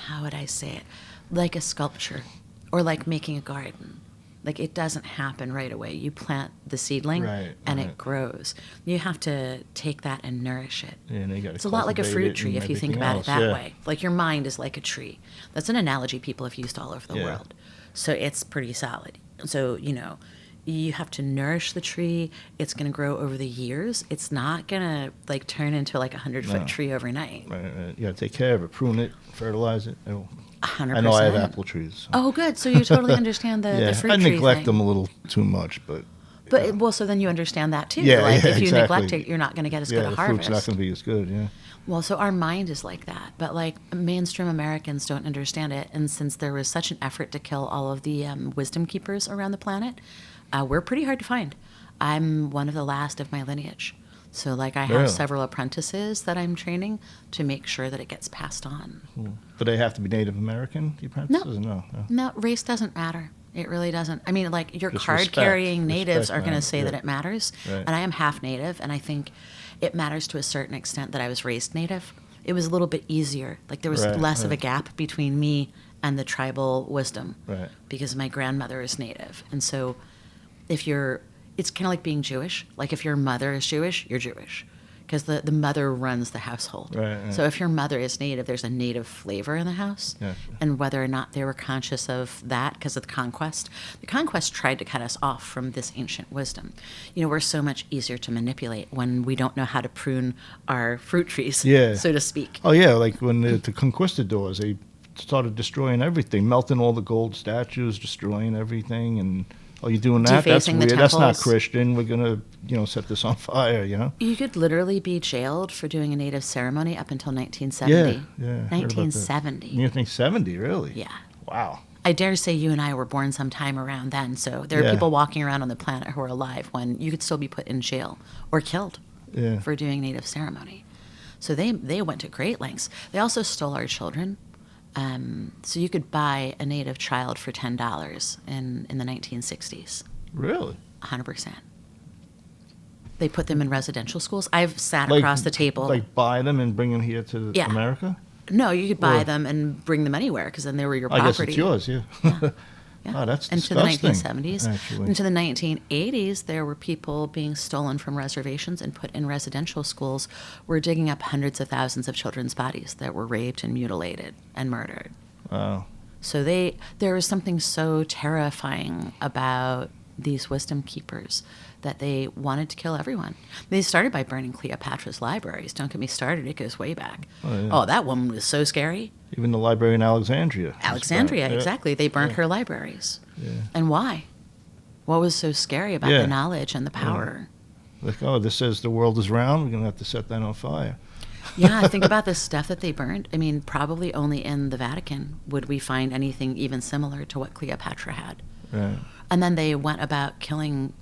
how would I say it? Like a sculpture or like making a garden. Like it doesn't happen right away. You plant the seedling Right, and right. it grows. You have to take that and nourish it. Yeah, and they gotta It's a lot like a cultivate fruit it tree and if you think everything about else, it that yeah. way. Like your mind is like a tree. That's an analogy people have used all over the Yeah. world. So it's pretty solid. So, you have to nourish the tree. It's going to grow over the years. It's not going to like turn into like a 100-foot No. tree overnight. Right. You gotta take care of it, prune it, fertilize it. 100%. I know I have apple trees. So. Oh, good. So you totally understand the yeah, fruit I tree neglect thing. them a little too much, but But well, so then you understand that too. Yeah, like yeah, if you exactly. neglect it, you're not going to get as good yeah, a the harvest. fruit's not going to be as good. Yeah. Well, so our mind is like that, but like mainstream Americans don't understand it. And since there was such an effort to kill all of the wisdom keepers around the planet, we're pretty hard to find. I'm one of the last of my lineage. So like I have Really? several apprentices that I'm training to make sure that it gets passed on. Cool. Do they have to be Native American, the apprentices? No. No, race doesn't matter. It really doesn't. I mean, like your Just card-carrying respect. natives Respect are going to matters, say yeah. that it matters. Right. And I am half native, and I think it matters to a certain extent that I was raised native. It was a little bit easier. Like there was Right, less of a right. gap between me and the tribal wisdom. Right. Because my grandmother is native. And so it's kind of like being Jewish. Like if your mother is Jewish, you're Jewish. Because the mother runs the household. Right. So if your mother is native, there's a native flavor in the house. Yeah. And whether or not they were conscious of that because of the conquest tried to cut us off from this ancient wisdom. We're so much easier to manipulate when we don't know how to prune our fruit trees, Yeah. so to speak. Oh, yeah, like when the conquistadors, they started destroying everything, melting all the gold statues, destroying everything, and you're doing that? That's Defacing the weird. That's not temples. Christian. We're going to, set this on fire, You could literally be jailed for doing a native ceremony up until 1970. Yeah. I heard about that. 1970. You think 70, really? Yeah. Wow. I dare say you and I were born sometime around then. So there are Yeah. people walking around on the planet who are alive when you could still be put in jail or killed. for doing native ceremony. So they went to great lengths. They also stole our children. So you could buy a native child for $10 in the 1960s. Really? 100%. They put them in residential schools. I've sat across the table. Like buy them and bring them here to America? No, you could buy them and bring them anywhere because then they were your property. I guess it's yours, yeah. Yeah. Oh, that's into disgusting. the 1970s. Actually. Into the 1980s, there were people being stolen from reservations and put in residential schools. We're digging up hundreds of thousands of children's bodies that were raped and mutilated and murdered. Wow. So there was something so terrifying about these wisdom keepers that they wanted to kill everyone. They started by burning Cleopatra's libraries. Don't get me started. It goes way back. Oh, that woman was so scary. Even the library in Alexandria. Alexandria, exactly. They burnt her libraries. Yeah. And why? What was so scary about the knowledge and the power? Like, oh, this says the world is round. We're going to have to set that on fire. Yeah, think about the stuff that they burned. I mean, probably only in the Vatican would we find anything even similar to what Cleopatra had. Right. And then they went about killing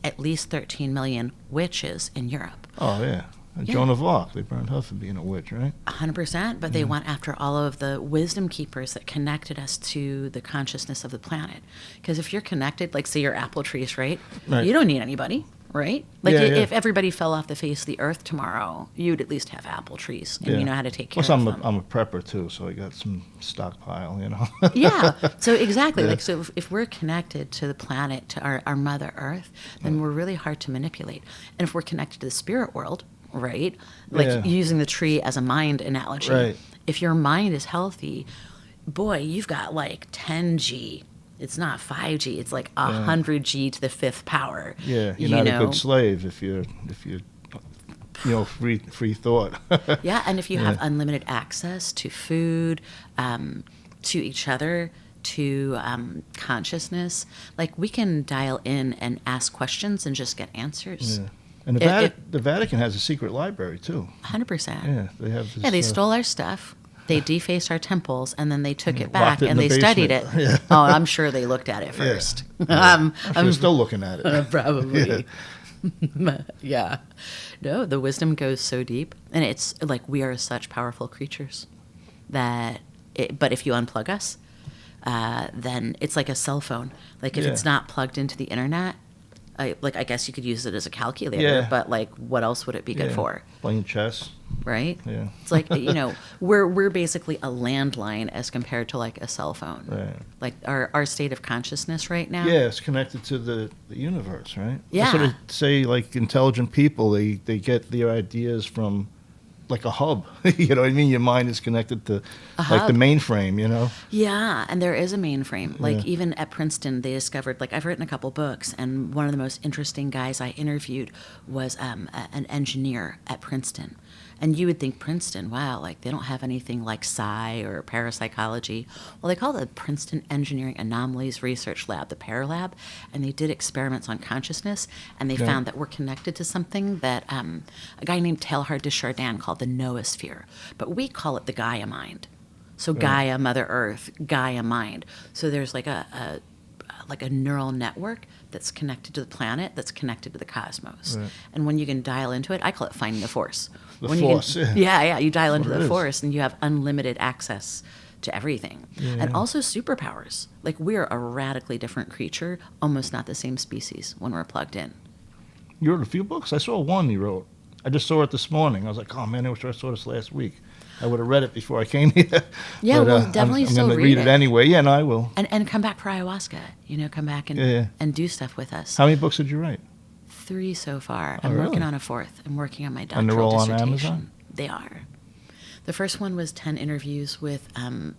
at least 13 million witches in Europe. Oh, yeah. Joan of Arc, they burned her for being a witch, right? 100%, but they went after all of the wisdom keepers that connected us to the consciousness of the planet. Because if you're connected, like say your apple trees, right? You don't need anybody, right? Like if everybody fell off the face of the earth tomorrow, you'd at least have apple trees and you know how to take care of them. I'm a prepper too, so I got some stockpile, you know? Yeah, so exactly. Like so if we're connected to the planet, to our Mother Earth, then we're really hard to manipulate. And if we're connected to the spirit world, right? Like using the tree as a mind analogy. Right. If your mind is healthy, boy, you've got like 10G. It's not 5G. It's like 100G to the fifth power. Yeah, you're not a good slave if you're free thought. Yeah, and if you have unlimited access to food, to each other, to consciousness, like we can dial in and ask questions and just get answers. Yeah. And the Vatican has a secret library, too. 100%. Yeah, they have this, they stole our stuff. They defaced our temples, and then they took it back, and they basement. Studied it. Yeah. Oh, I'm sure they looked at it first. Yeah. I'm still looking at it. Probably. Yeah. No, the wisdom goes so deep. And it's like we are such powerful creatures but if you unplug us, then it's like a cell phone. Like if it's not plugged into the internet, I guess you could use it as a calculator, but like, what else would it be good for? Playing chess, right? Yeah, it's like we're basically a landline as compared to like a cell phone. Right. Like our state of consciousness right now. Yeah, it's connected to the universe, right? Yeah. That's what they say. Like intelligent people, they get their ideas from like a hub. You know what I mean? Your mind is connected to like the mainframe, you know? Yeah, and there is a mainframe. Like even at Princeton, they discovered, like I've written a couple books, and one of the most interesting guys I interviewed was an engineer at Princeton. And you would think Princeton, wow, like they don't have anything like psi or parapsychology. Well, they call it the Princeton Engineering Anomalies Research Lab, the Paralab, and they did experiments on consciousness, and they found that we're connected to something that a guy named Teilhard de Chardin called the noosphere, but we call it the Gaia mind. So Gaia, Mother Earth, Gaia mind. So there's like a neural network that's connected to the planet, that's connected to the cosmos. Right. And when you can dial into it, I call it finding the force. The force, you dial into the force and you have unlimited access to everything. Yeah. And also superpowers. Like we're a radically different creature, almost not the same species when we're plugged in. You wrote a few books? I saw one you wrote. I just saw it this morning. I was like, oh man, I wish I saw this last week. I would have read it before I came here. Yeah, but, we'll definitely I'm still read it. I'm going to read it anyway. Yeah, no, I will. And come back for ayahuasca. Come back and do stuff with us. How many books did you write? 3 so far. I'm working on a 4th. I'm working on my doctoral and they're all dissertation. On Amazon? They are. The first one was 10 interviews with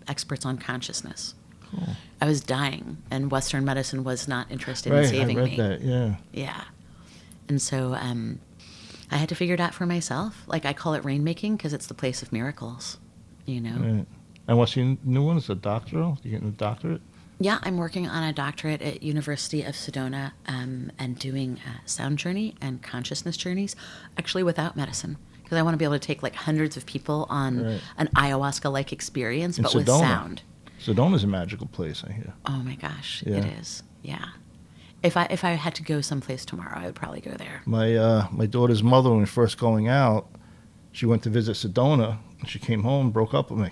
experts on consciousness. Cool. I was dying, and Western medicine was not interested in saving me. I read that, yeah. Yeah. And so I had to figure it out for myself. Like I call it rainmaking because it's the place of miracles, Right. And what's your new one? Is it a doctoral? You getting a doctorate? Yeah, I'm working on a doctorate at University of Sedona and doing sound journey and consciousness journeys, actually without medicine, because I want to be able to take like hundreds of people on an ayahuasca-like experience, but with sound. Sedona's a magical place, I hear. Oh my gosh, it is. Yeah. If I had to go someplace tomorrow, I would probably go there. My daughter's mother, when we first going out, she went to visit Sedona, and she came home and broke up with me.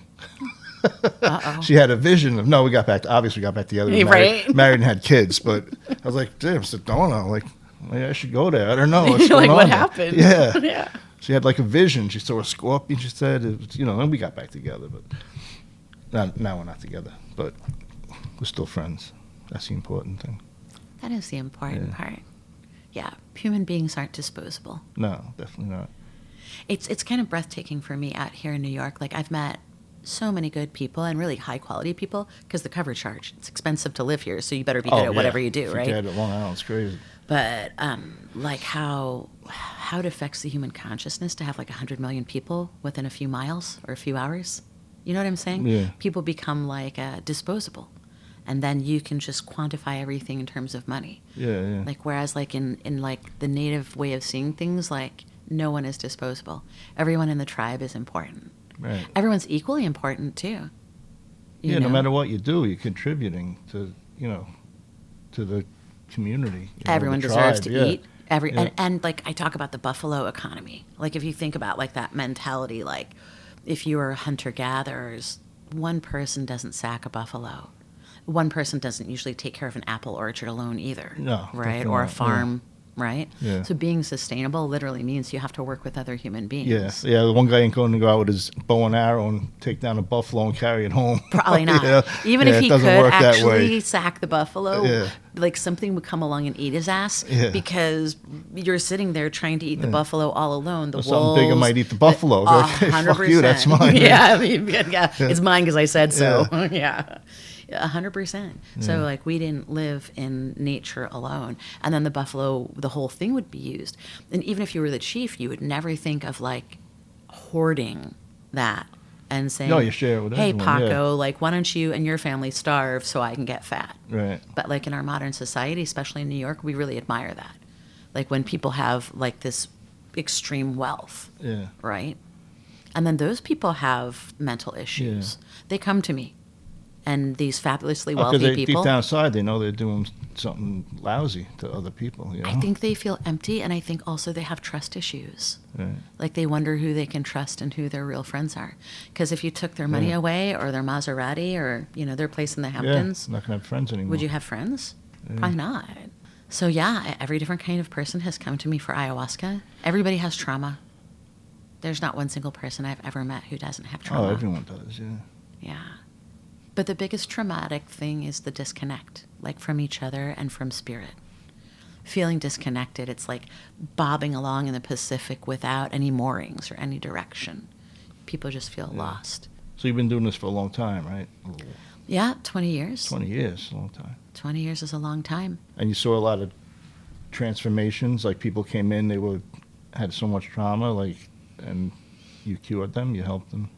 Uh-oh. She had a vision of, no, we got back together. We Right. married and had kids, but I was like, damn, Sedona, like, maybe I should go there. I don't know. What's Like, going what on there? happened? Yeah. Yeah. She had like a vision. She saw a scorpion, she said, it was, and we got back together, but now we're not together, but we're still friends. That's the important thing. That is the important part. Yeah, human beings aren't disposable. No, definitely not. It's kind of breathtaking for me out here in New York. Like, I've met so many good people and really high quality people because the cover charge. It's expensive to live here, so you better be good at whatever you do, right? Yeah, at Long Island, it's crazy. But like how it affects the human consciousness to have like 100 million people within a few miles or a few hours. You know what I'm saying? Yeah. People become like disposable, and then you can just quantify everything in terms of money. Yeah. Like, whereas like in like the native way of seeing things, like no one is disposable. Everyone in the tribe is important. Right. Everyone's equally important too. You No know? matter what you do, you're contributing to the community. Everyone the deserves tribe. to eat. Yeah. And like I talk about the buffalo economy. Like, if you think about like that mentality, like if you were hunter-gatherers, one person doesn't sack a buffalo. One person doesn't usually take care of an apple orchard alone either. No, right? definitely Or a not. farm, right? Yeah. So being sustainable literally means you have to work with other human beings. Yeah. The one guy ain't going to go out with his bow and arrow and take down a buffalo and carry it home. Probably not. Even if it he doesn't could work that actually way. sack the buffalo, Yeah. like something would come along and eat his ass Yeah. because you're sitting there trying to eat the buffalo all alone. The Or wolves, something bigger might eat the buffalo. Like, hey, 100%. fuck you, that's mine. Yeah, I mean, yeah, it's mine because I said so. Yeah. 100%. So like we didn't live in nature alone, and then the buffalo, the whole thing would be used. And even if you were the chief, you would never think of like hoarding that and saying, No, you share it with "Hey, everyone, Paco, yeah. like why don't you and your family starve so I can get fat?" Right. But like in our modern society, especially in New York, we really admire that. Like when people have like this extreme wealth, Yeah. right? And then those people have mental issues. They come to me. And these fabulously wealthy Because people, deep down inside, they know they're doing something lousy to other people. I think they feel empty, and I think also they have trust issues. Right. Like they wonder who they can trust and who their real friends are. Because if you took their money away, or their Maserati, or their place in the Hamptons, not gonna have friends anymore. would you have friends? Probably not. So yeah, every different kind of person has come to me for ayahuasca. Everybody has trauma. There's not one single person I've ever met who doesn't have trauma. Oh, everyone does. Yeah. Yeah. But the biggest traumatic thing is the disconnect, like from each other and from spirit. Feeling disconnected, it's like bobbing along in the Pacific without any moorings or any direction. People just feel lost. So you've been doing this for a long time, right? Yeah, 20 years. 20 years, a long time. 20 years is a long time. And you saw a lot of transformations, like people came in, had so much trauma, and you cured them, you helped them.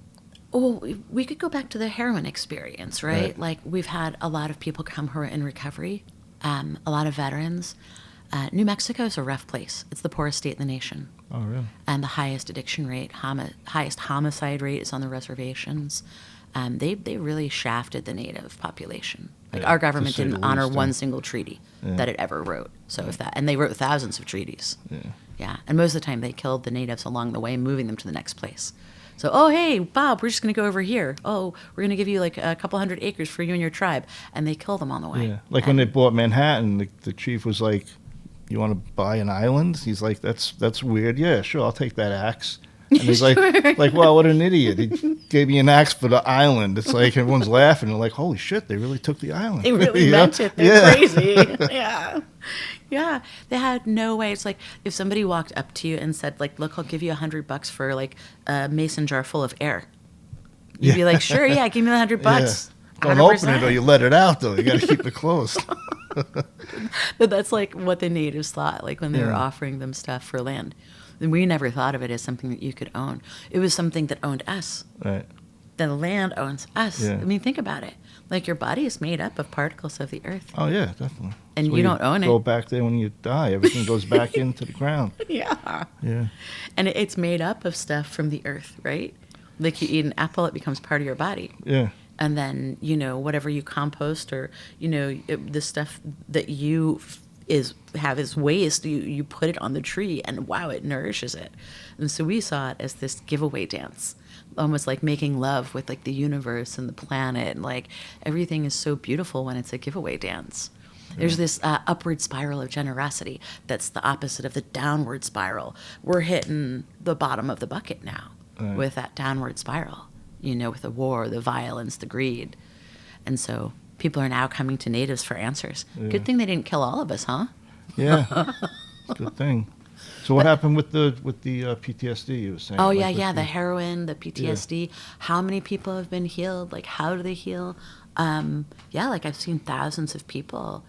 Well, we could go back to the heroin experience, right? Like we've had a lot of people come who are in recovery, a lot of veterans. New Mexico is a rough place. It's the poorest state in the nation. Oh, really? And the highest addiction rate, highest homicide rate is on the reservations. They really shafted the native population. Like our government to say didn't the honor least, one single treaty that it ever wrote. So and they wrote thousands of treaties. Yeah. Yeah, and most of the time they killed the natives along the way, moving them to the next place. So, oh, hey, Bob, we're just going to go over here. Oh, we're going to give you like a couple hundred acres for you and your tribe. And they kill them on the way. Yeah. Like when they bought Manhattan, the chief was like, you want to buy an island? He's like, that's weird. Yeah, sure, I'll take that axe. And he's like, wow, what an idiot. He gave me an axe for the island. It's like everyone's laughing. They're like, holy shit, they really took the island. They really meant it. They're crazy. Yeah. Yeah. They had no way. It's like if somebody walked up to you and said, like, look, I'll give you $100 for like a mason jar full of air. You'd be like, sure, yeah, give me the $100. Yeah. Don't open it or you let it out, though. You got to keep it closed. But that's like what the natives thought, like when they were offering them stuff for land. And we never thought of it as something that you could own. It was something that owned us. Right. The land owns us. Yeah. I mean, think about it. Like your body is made up of particles of the earth. Oh, yeah, definitely. And So you don't own it. Go back there when you die. Everything goes back into the ground. Yeah. Yeah. And it's made up of stuff from the earth, right? Like you eat an apple, it becomes part of your body. Yeah. And then, whatever you compost or, the stuff that you have his waste, you put it on the tree, and wow, it nourishes it. And so we saw it as this giveaway dance, almost like making love with like the universe and the planet, and like everything is so beautiful when it's a giveaway dance. There's this upward spiral of generosity that's the opposite of the downward spiral. We're hitting the bottom of the bucket now with that downward spiral, with the war, the violence, the greed. And so people are now coming to natives for answers. Yeah. Good thing they didn't kill all of us, huh? Yeah, good thing. So what happened with the PTSD you were saying? Oh, yeah, the heroin, the PTSD. Yeah. How many people have been healed? Like, how do they heal? Like I've seen thousands of people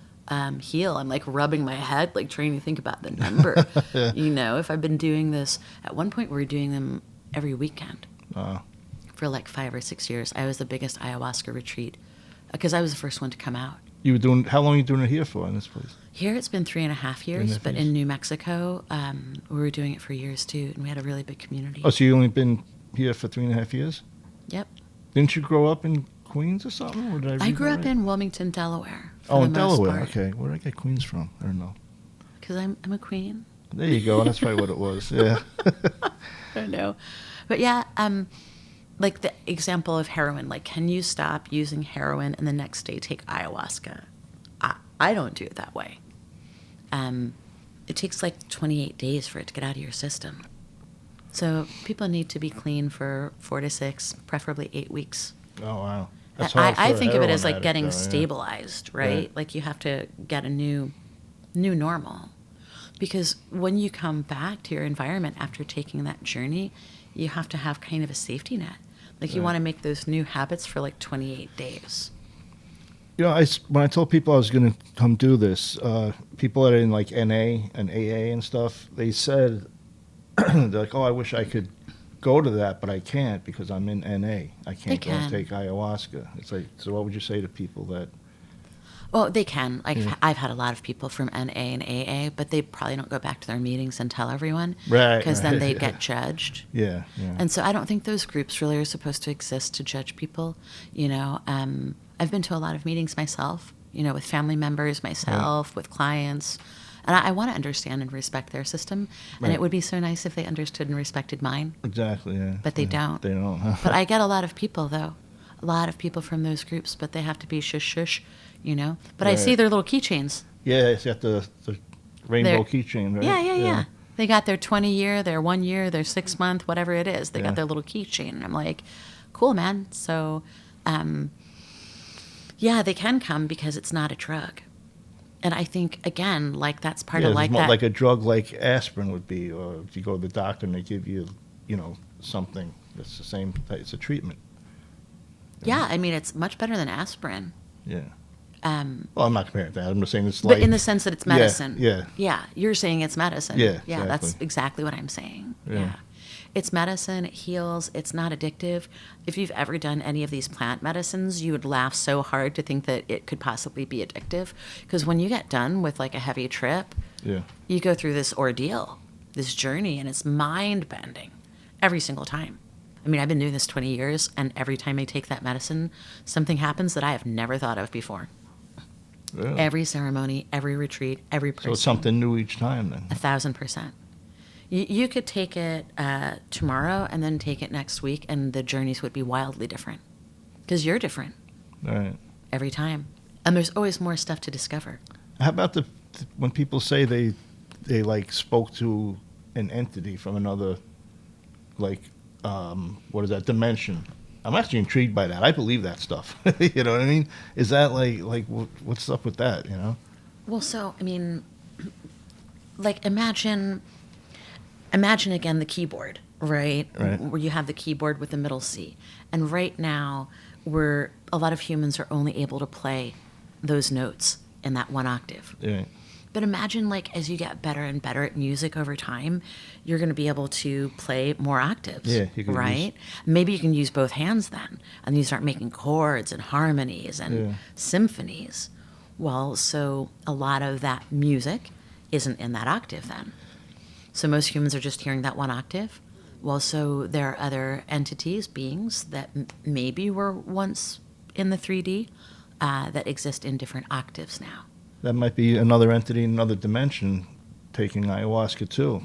heal. I'm like rubbing my head, like trying to think about the number. If I've been doing this, at one point we were doing them every weekend for like 5 or 6 years. I was the biggest ayahuasca retreat because I was the first one to come out. You were doing, how long are you doing it here for in this place? Here it's been 3.5 years, but in New Mexico, we were doing it for years too, and we had a really big community. Oh, so you only been here for 3.5 years? Yep. Didn't you grow up in Queens or something? Or did I grew up in Wilmington, Delaware. In Delaware. Okay. Where did I get Queens from? I don't know. Because I'm a queen. There you go. That's probably what it was. Yeah. I don't know. But yeah, like the example of heroin, like can you stop using heroin and the next day take ayahuasca? I don't do it that way. It takes like 28 days for it to get out of your system. So people need to be clean for 4 to 6, preferably 8 weeks. Oh, wow. I think of it as like getting stabilized, right? Yeah. Like you have to get a new normal. Because when you come back to your environment after taking that journey, you have to have kind of a safety net. Like you want to make those new habits for like 28 days. When I told people I was going to come do this, people that are in like NA and AA and stuff, they said, they're like, oh, I wish I could go to that, but I can't because I'm in NA. I can't go and take ayahuasca. It's like, so what would you say to people that? Well, they can. Like I've had a lot of people from NA and AA, but they probably don't go back to their meetings and tell everyone, right? Because then they get judged. Yeah. And so I don't think those groups really are supposed to exist to judge people. I've been to a lot of meetings myself. With family members, myself, with clients. And I want to understand and respect their system. And it would be so nice if they understood and respected mine. Exactly, yeah. But they don't. They don't. But I get a lot of people, though. A lot of people from those groups, but they have to be shush. But I see their little keychains. Yeah, it's got the rainbow keychain, right? Yeah. They got their 20-year, their 1 year, their 6 month, whatever it is. They got their little keychain. And I'm like, cool, man. So, they can come because it's not a drug. And I think, again, like that's part of like it's more that. like a drug like aspirin would be, or if you go to the doctor and they give you, something that's the same, it's a treatment. Yeah, I mean, it's much better than aspirin. Yeah. Well, I'm not comparing that. I'm just saying it's like... But in the sense that it's medicine. Yeah. Yeah, you're saying it's medicine. Yeah, Yeah, that's exactly what I'm saying. Yeah. It's medicine, it heals, it's not addictive. If you've ever done any of these plant medicines, you would laugh so hard to think that it could possibly be addictive. Because when you get done with like a heavy trip, you go through this ordeal, this journey, and it's mind-bending every single time. I mean, I've been doing this 20 years, and every time I take that medicine, something happens that I have never thought of before. Really? Every ceremony, every retreat, every person. So it's something new each time then? 1,000%. You could take it tomorrow and then take it next week, and the journeys would be wildly different. Because you're different. Right. Every time. And there's always more stuff to discover. How about when people say they like spoke to an entity from another, like, what is that, dimension? I'm actually intrigued by that. I believe that stuff. You know what I mean? Is that like what's up with that, Well, so, I mean, like imagine again the keyboard, right? Where you have the keyboard with the middle C. And right now, a lot of humans are only able to play those notes in that one octave. Yeah. But imagine, like, as you get better and better at music over time, you're going to be able to play more octaves, right? Maybe you can use both hands then, and you start making chords and harmonies and symphonies. Well, so a lot of that music isn't in that octave then. So most humans are just hearing that one octave. Well, so there are other entities, beings that maybe were once in the 3D that exist in different octaves now. that might be another entity in another dimension taking ayahuasca too,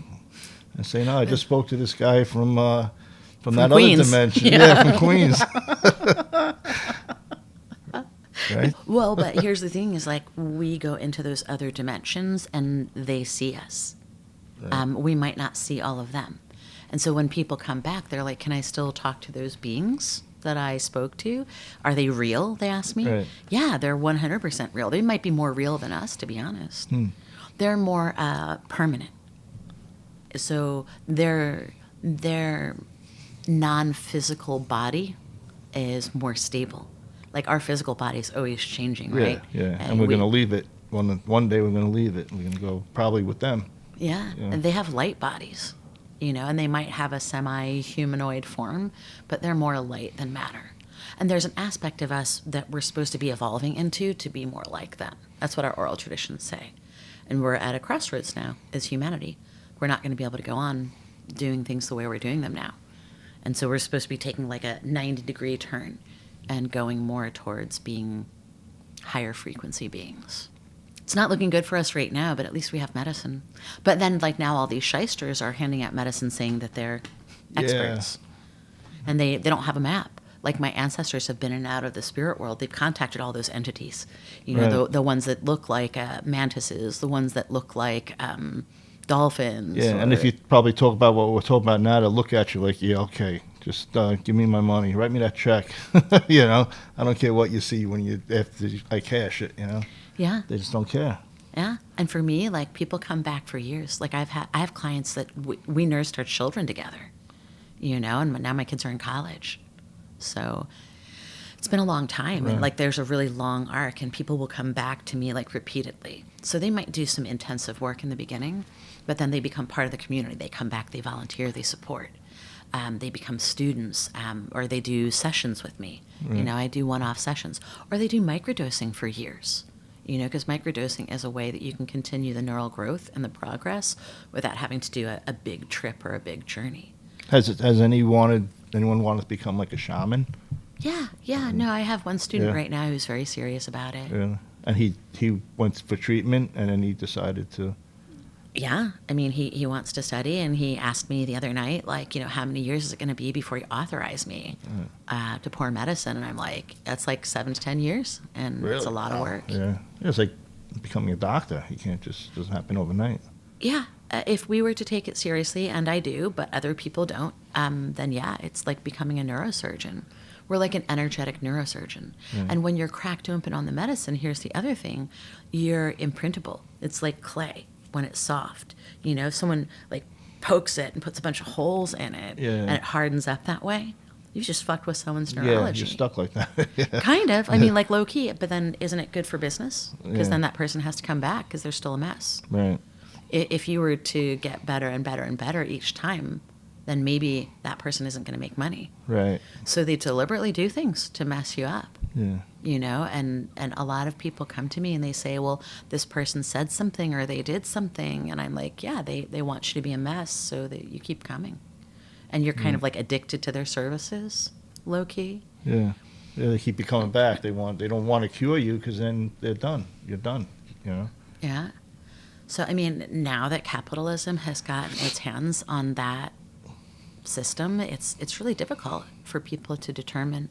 and saying, "No, I just spoke to this guy from that Queens. other dimension, yeah, from Queens." Right? Well, but here's the thing: is like we go into those other dimensions, and they see us. Right. We might not see all of them, and so when people come back, they're like, "Can I still talk to those beings that I spoke to? Are they real?" They ask me. Right. Yeah, they're 100% real. They might be more real than us, to be honest. They're more permanent. So their non-physical body is more stable. Like our physical body is always changing, right? Yeah. And we're going to leave it. One day we're going to leave it. We're going to go probably with them. Yeah. And they have light bodies, and they might have a semi-humanoid form, but they're more light than matter. And there's an aspect of us that we're supposed to be evolving into to be more like them. That's what our oral traditions say. And we're at a crossroads now as humanity. We're not going to be able to go on doing things the way we're doing them now. And so we're supposed to be taking like a 90-degree turn and going more towards being higher frequency beings. It's not looking good for us right now, but at least we have medicine. But then, like now, all these shysters are handing out medicine saying that they're experts. Yeah. And they don't have a map. Like my ancestors have been in and out of the spirit world. They've contacted all those entities. Right. The ones that look like mantises, the ones that look like dolphins. Yeah, and if you probably talk about what we're talking about now, they'll look at you like, yeah, okay, just give me my money, write me that check. I don't care what you see after I cash it. Yeah, they just don't care. Yeah, and for me, like people come back for years. Like I have clients that we nursed our children together, and now my kids are in college, so it's been a long time. Right. And like there's a really long arc, and people will come back to me like repeatedly. So they might do some intensive work in the beginning, but then they become part of the community. They come back, they volunteer, they support. They become students, or they do sessions with me. Right. I do one-off sessions, or they do microdosing for years. Because microdosing is a way that you can continue the neural growth and the progress without having to do a big trip or a big journey. Has anyone wanted to become like a shaman? Yeah. No, I have one student right now who's very serious about it. Yeah. And he went for treatment, and then he decided to. Yeah, I mean, he wants to study, and he asked me the other night, like, how many years is it going to be before you authorize me to pour medicine? And I'm like, that's like 7 to 10 years, and really? It's a lot of work. Yeah, it's like becoming a doctor. You can't doesn't happen overnight. Yeah, if we were to take it seriously, and I do, but other people don't, then yeah, it's like becoming a neurosurgeon. We're like an energetic neurosurgeon. Yeah. And when you're cracked open on the medicine, here's the other thing, you're imprintable. It's like clay. When it's soft, if someone like pokes it and puts a bunch of holes in it, and it hardens up that way, you've just fucked with someone's neurology. Yeah, you're stuck like that. Yeah. Kind of. I mean, like low key, but then isn't it good for business? Because then that person has to come back because they're still a mess. Right. If you were to get better and better and better each time, then maybe that person isn't going to make money. Right. So they deliberately do things to mess you up. Yeah. And a lot of people come to me and they say, well, this person said something or they did something. And I'm like, yeah, they want you to be a mess so that you keep coming. And you're kind of like addicted to their services, low key. Yeah. Yeah, they keep you coming back. They don't want to cure you because then they're done. You're done, Yeah. So, I mean, now that capitalism has gotten its hands on that system, it's really difficult for people to determine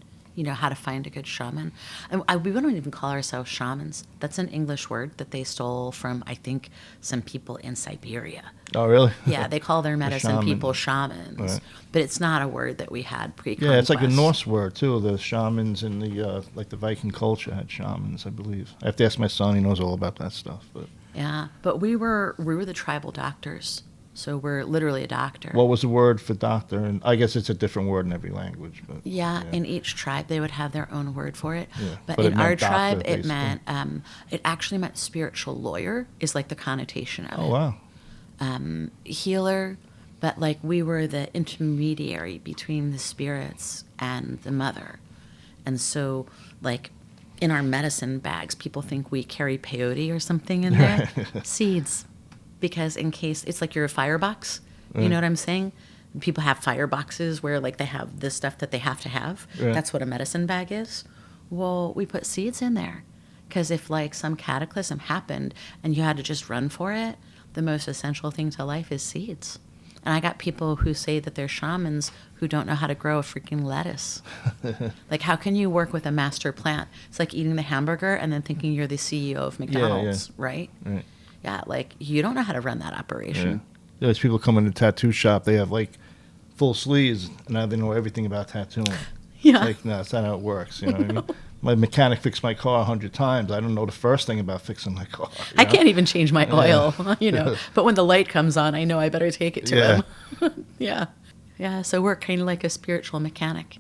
how to find a good shaman. And we don't even call ourselves shamans. That's an English word that they stole from, I think, some people in Siberia. Oh, really? Yeah, they call their medicine people shamans. Right. But it's not a word that we had pre-conquest. Yeah, it's like a Norse word, too. The shamans in the Viking culture had shamans, I believe. I have to ask my son. He knows all about that stuff. But yeah, but we were the tribal doctors. So we're literally a doctor. What was the word for doctor? And I guess it's a different word in every language. But yeah, in each tribe they would have their own word for it. Yeah. But in our tribe, it meant it actually meant spiritual lawyer is like the connotation of it. Oh wow. Healer, but like we were the intermediary between the spirits and the mother, and so like in our medicine bags, people think we carry peyote or something in there, seeds. Because in case, it's like you're a firebox, you know what I'm saying? People have fireboxes where like they have this stuff that they have to have. Right. That's what a medicine bag is. Well, we put seeds in there Because if like some cataclysm happened and you had to just run for it, the most essential thing to life is seeds. And I got people who say that they're shamans who don't know how to grow a freaking lettuce. Like, how can you work with a master plant? It's like eating the hamburger and then thinking you're the CEO of McDonald's, right? Right. Yeah, like, you don't know how to run that operation. Yeah. There's people come in the tattoo shop, they have like full sleeves, and now they know everything about tattooing. Yeah. Like, no, that's not how it works. You know what I mean? My mechanic fixed my car 100 times. I don't know the first thing about fixing my car. I can't even change my oil, But when the light comes on, I know I better take it to him. Yeah. Yeah, so we're kind of like a spiritual mechanic.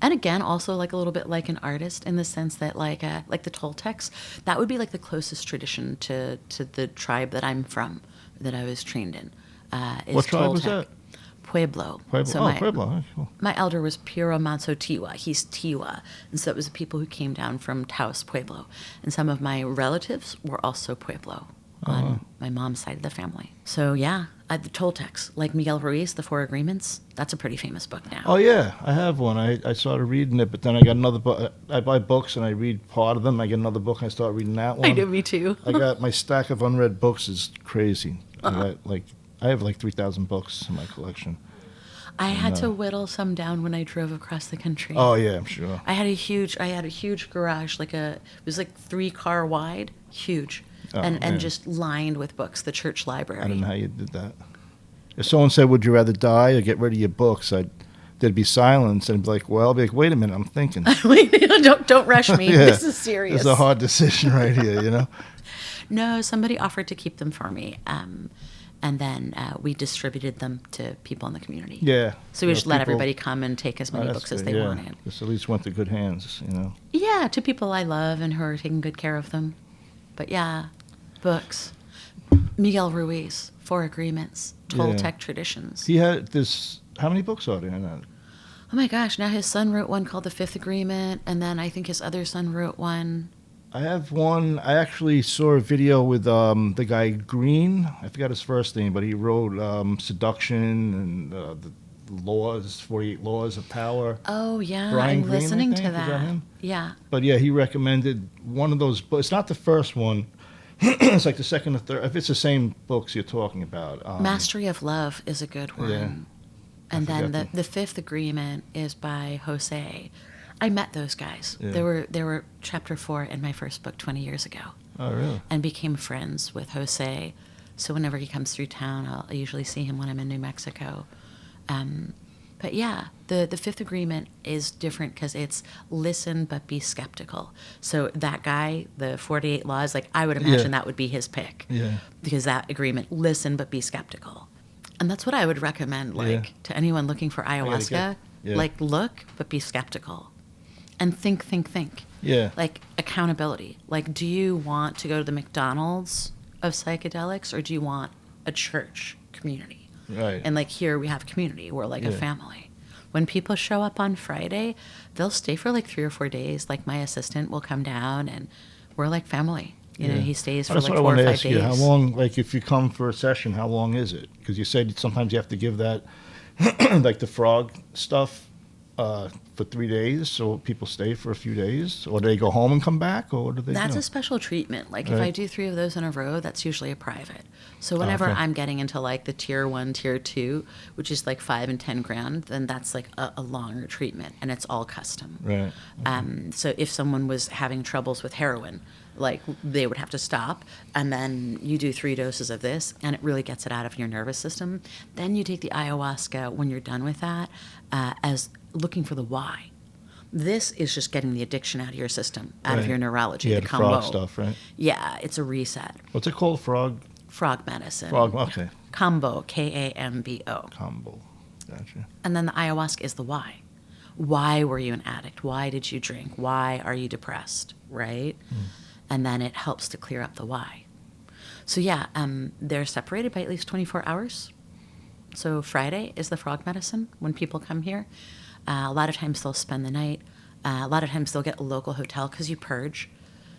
And again, also like a little bit like an artist in the sense that like the Toltecs, that would be like the closest tradition to the tribe that I'm from, that I was trained in. Is what tribe Toltec. was that? Pueblo. Pueblo. Pueblo. Cool. My elder was Piro Manso Tiwa. He's Tiwa. And so it was the people who came down from Taos, Pueblo. And some of my relatives were also Pueblo on my mom's side of the family. So yeah, the Toltecs, like Miguel Ruiz, The Four Agreements, that's a pretty famous book now. Oh yeah, I have one. I started reading it, but then I got another book. I buy books and I read part of them. I get another book and I start reading that one. I do, me too. I got my stack of unread books is crazy. I have like 3,000 books in my collection. I had to whittle some down when I drove across the country. Oh yeah, I'm sure. I had a huge garage, it was like 3-car wide, huge, and just lined with books. The church library. I don't know how you did that. If someone said, "Would you rather die or get rid of your books?" There'd be silence, and I'd be like, "Well," I'd be like, "Wait a minute, I'm thinking." Wait, don't rush me. Yeah, this is serious. It's a hard decision right here, No, somebody offered to keep them for me. And then we distributed them to people in the community. Yeah. So we just let everybody come and take as many books as they wanted. This at least went to good hands, Yeah, to people I love and who are taking good care of them. But yeah, books. Miguel Ruiz, Four Agreements, Toltec Traditions. He had this. How many books are there in that? Oh my gosh, now his son wrote one called The Fifth Agreement, and then I think his other son wrote one. I have one. I actually saw a video with the guy Green. I forgot his first name, but he wrote Seduction and the Laws, 48 Laws of Power. Oh, yeah. Brian I'm Greene, listening I think. to that. Is that him? Yeah. But yeah, he recommended one of those books. It's not the first one. It's like the second or third. If it's the same books you're talking about. Mastery of Love is a good one. Yeah. And then the Fifth Agreement is by Jose. I met those guys. Yeah. They were chapter 4 in my first book 20 years ago. Oh, really? And became friends with Jose. So whenever he comes through town, I usually see him when I'm in New Mexico. But yeah, the Fifth Agreement is different because it's listen but be skeptical. So that guy, the 48 Laws, like I would imagine that would be his pick. Yeah. Because that agreement, listen but be skeptical. And that's what I would recommend, to anyone looking for ayahuasca. Like, look but be skeptical. And think. Yeah. Like, accountability. Like, do you want to go to the McDonald's of psychedelics, or do you want a church community? Right. And, like, here we have community. We're like a family. When people show up on Friday, they'll stay for, like, 3 or 4 days. Like, my assistant will come down, and we're like family. You know, he stays for, like, 4 or 5 days. That's what I want to ask you. How long, like, if you come for a session, how long is it? Because you said sometimes you have to give that, like, the frog stuff, for 3 days, so people stay for a few days, or do they go home and come back, or what do they do? That's a special treatment. Like, if I do 3 of those in a row, that's usually a private. So whenever I'm getting into, like, the tier 1, tier 2, which is like $5,000 and $10,000, then that's like a longer treatment, and it's all custom. Right. So if someone was having troubles with heroin, like, they would have to stop, and then you do 3 doses of this, and it really gets it out of your nervous system. Then you take the ayahuasca when you're done with that, as looking for the why. This is just getting the addiction out of your system, out of your neurology, the combo. Frog stuff, right? Yeah, it's a reset. What's it called? Frog medicine. Okay. Kambo, Kambo. Kambo. Gotcha. And then the ayahuasca is the why. Why were you an addict? Why did you drink? Why are you depressed? Right? And then it helps to clear up the why. So yeah, they're separated by at least 24 hours. So Friday is the frog medicine when people come here. A lot of times they'll spend the night. A lot of times they'll get a local hotel because you purge.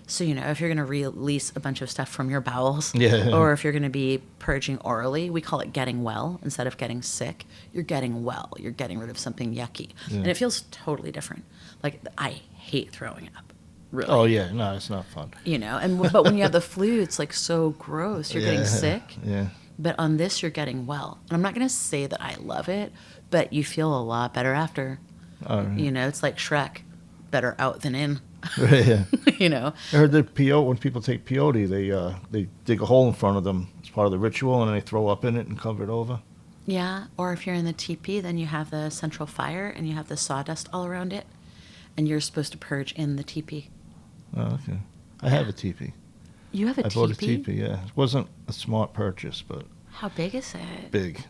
So, if you're going to release a bunch of stuff from your bowels, or if you're going to be purging orally, we call it getting well instead of getting sick. You're getting well. You're getting rid of something yucky. And it feels totally different. Like, I hate throwing up. really. Oh yeah, no, it's not fun. You know, but when you have the flu, it's like so gross. You're getting sick. Yeah. But on this, you're getting well. And I'm not going to say that I love it, but you feel a lot better after. All right. You know, it's like Shrek, better out than in. Yeah. You know. I heard that when people take peyote, they dig a hole in front of them as part of the ritual, and then they throw up in it and cover it over. Yeah, or if you're in the teepee, then you have the central fire and you have the sawdust all around it, and you're supposed to purge in the teepee. Oh, okay. I have a teepee. You have a teepee? I bought a teepee, yeah. It wasn't a smart purchase, but... How big is it? Big.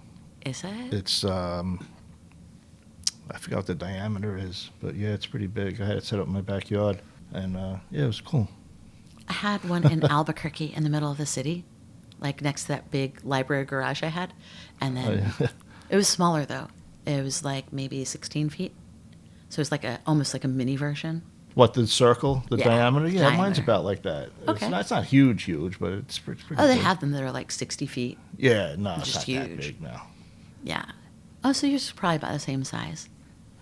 Is it? It's, I forgot what the diameter is, but yeah, it's pretty big. I had it set up in my backyard, and yeah, it was cool. I had one in Albuquerque in the middle of the city, like next to that big library garage I had. And then it was smaller, though. It was like maybe 16 feet. So it was like almost like a mini version. What, the circle, the diameter? Yeah, diameter. Mine's about like that. Okay. It's not huge, but it's pretty Oh, they big. have them that are like 60 feet. Yeah, no, it's Just not that huge. big, no. Yeah. Oh, so you're probably about the same size.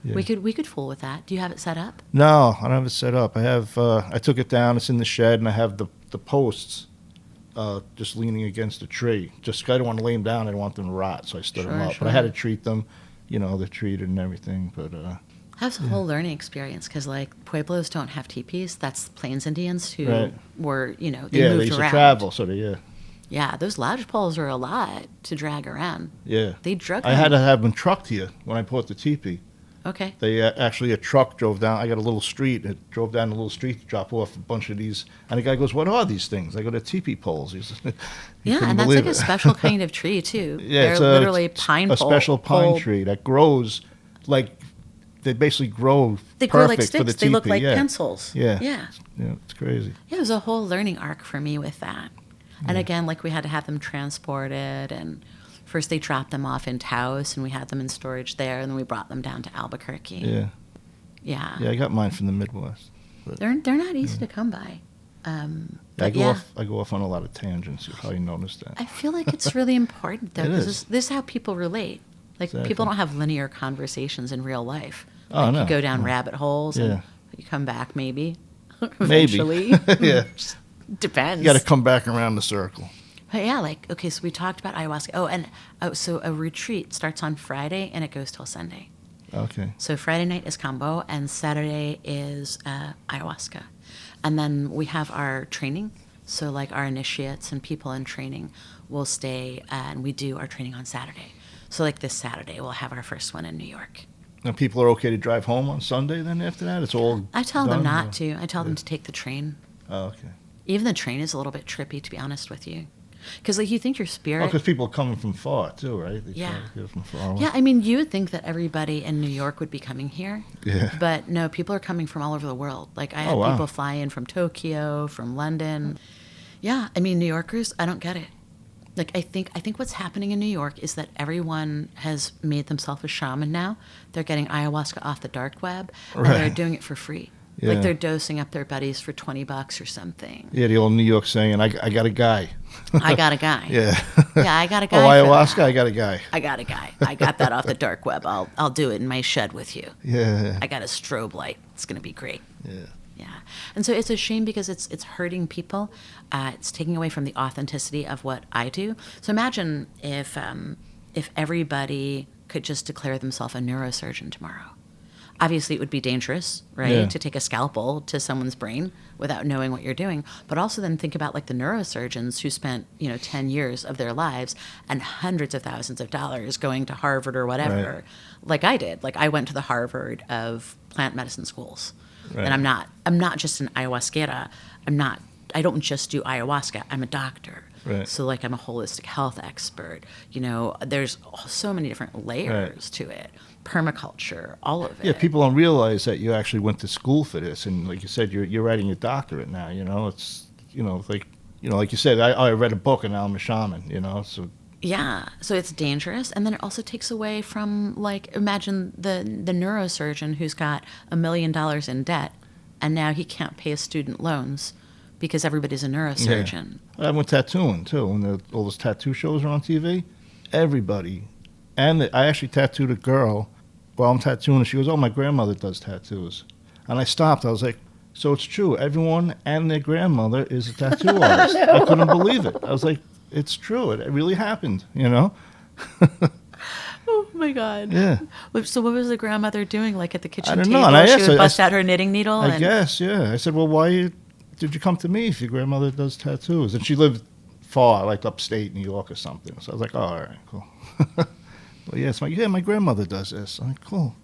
Yeah. We could fool with that. Do you have it set up? No, I don't have it set up. I have. I took it down. It's in the shed, and I have the posts just leaning against a tree. Just I don't want to lay them down. I don't want them to rot, so I stood them up. Sure. But I had to treat them. You know, they're treated and everything. But That's a whole learning experience because, like, Pueblos don't have teepees. That's Plains Indians who Right. were, they moved they used around. to travel, so they Yeah, those lodge poles are a lot to drag around. yeah. They drug I them. had to have them trucked here when I bought the teepee. Okay. They actually, a truck drove down. I got a little street. It drove down a little street to drop off a bunch of these. And the guy goes, "What are these things?" I go, "They're teepee poles." He Yeah, couldn't and that's believe like a it. special kind of tree, too. Yeah, They're it's literally pine a special pine pole. tree that grows like they basically grow. They grow like perfect for the sticks. They look teepee, like yeah. pencils. Yeah. Yeah. Yeah, it's crazy. Yeah, it was a whole learning arc for me with that. And again, like we had to have them transported, and first they dropped them off in Taos, and we had them in storage there, and then we brought them down to Albuquerque. Yeah. Yeah. Yeah, I got mine from the Midwest. But They're not easy to come by. I go off on a lot of tangents. You probably noticed that. I feel like it's really important though, It because is. this is how people relate. Like Exactly. people don't have linear conversations in real life. Oh, Like no. you go down No. rabbit holes Yeah. and you come back maybe. Maybe. Eventually. Yeah. Depends. You got to come back around the circle. But yeah, like, okay, so we talked about ayahuasca. Oh, and so a retreat starts on Friday and it goes till Sunday. Okay. So Friday night is combo and Saturday is ayahuasca. And then we have our training. So like our initiates and people in training will stay and we do our training on Saturday. So like this Saturday, we'll have our first one in New York. And people are okay to drive home on Sunday then after that? It's all I tell them done, not or- to. I tell them to take the train. Oh, okay. Even the train is a little bit trippy, to be honest with you. Because like you think your spirit... Because people are coming from far, too, right? They Yeah. try to get from far away. Yeah, I mean, you would think that everybody in New York would be coming here. Yeah. But no, people are coming from all over the world. Like, I had wow. people fly in from Tokyo, from London. Yeah, I mean, New Yorkers, I don't get it. Like, I think what's happening in New York is that everyone has made themselves a shaman now. They're getting ayahuasca off the dark web, and they're Right. doing it for free. Yeah. Like, they're dosing up their buddies for $20 or something. Yeah, the old New York saying, I got a guy. I got a guy. Yeah. Yeah, I got a guy. Oh, for ayahuasca, that. I got a guy. I got a guy. I got that off the dark web. I'll do it in my shed with you. Yeah. I got a strobe light. It's going to be great. Yeah. Yeah. And so it's a shame because it's hurting people. It's taking away from the authenticity of what I do. So imagine if everybody could just declare themselves a neurosurgeon tomorrow. Obviously, it would be dangerous, right, Yeah. to take a scalpel to someone's brain without knowing what you're doing. But also then think about like the neurosurgeons who spent 10 years of their lives and hundreds of thousands of dollars going to Harvard or whatever, Right. like I did. Like I went to the Harvard of plant medicine schools, Right. and I'm not just an ayahuasquera. I don't just do ayahuasca. I'm a doctor. Right. So like I'm a holistic health expert. There's so many different layers to it. Permaculture, all of it. Yeah, people don't realize that you actually went to school for this, and like you said, you're writing your doctorate now. It's like you said, I read a book and now I'm a shaman. So Yeah, so it's dangerous, and then it also takes away from, like, imagine the neurosurgeon who's got $1 million in debt, and now he can't pay his student loans because everybody's a neurosurgeon. I went tattooing too. When all those tattoo shows are on TV, everybody, and I actually tattooed a girl while I'm tattooing, and she goes, "Oh, my grandmother does tattoos," and I stopped. I was like, So it's true. Everyone and their grandmother is a tattoo artist. I couldn't believe it. I was like, it's true. It really happened, Oh my God. Yeah. So what was the grandmother doing, like at the kitchen I don't table? know. And I She asked would her, bust out her knitting needle. I guess, yeah. I said, well, why did you come to me if your grandmother does tattoos? And she lived far, like upstate New York or something. So I was like, oh, all right, cool. Well, yeah, my grandmother does this. I'm like, cool.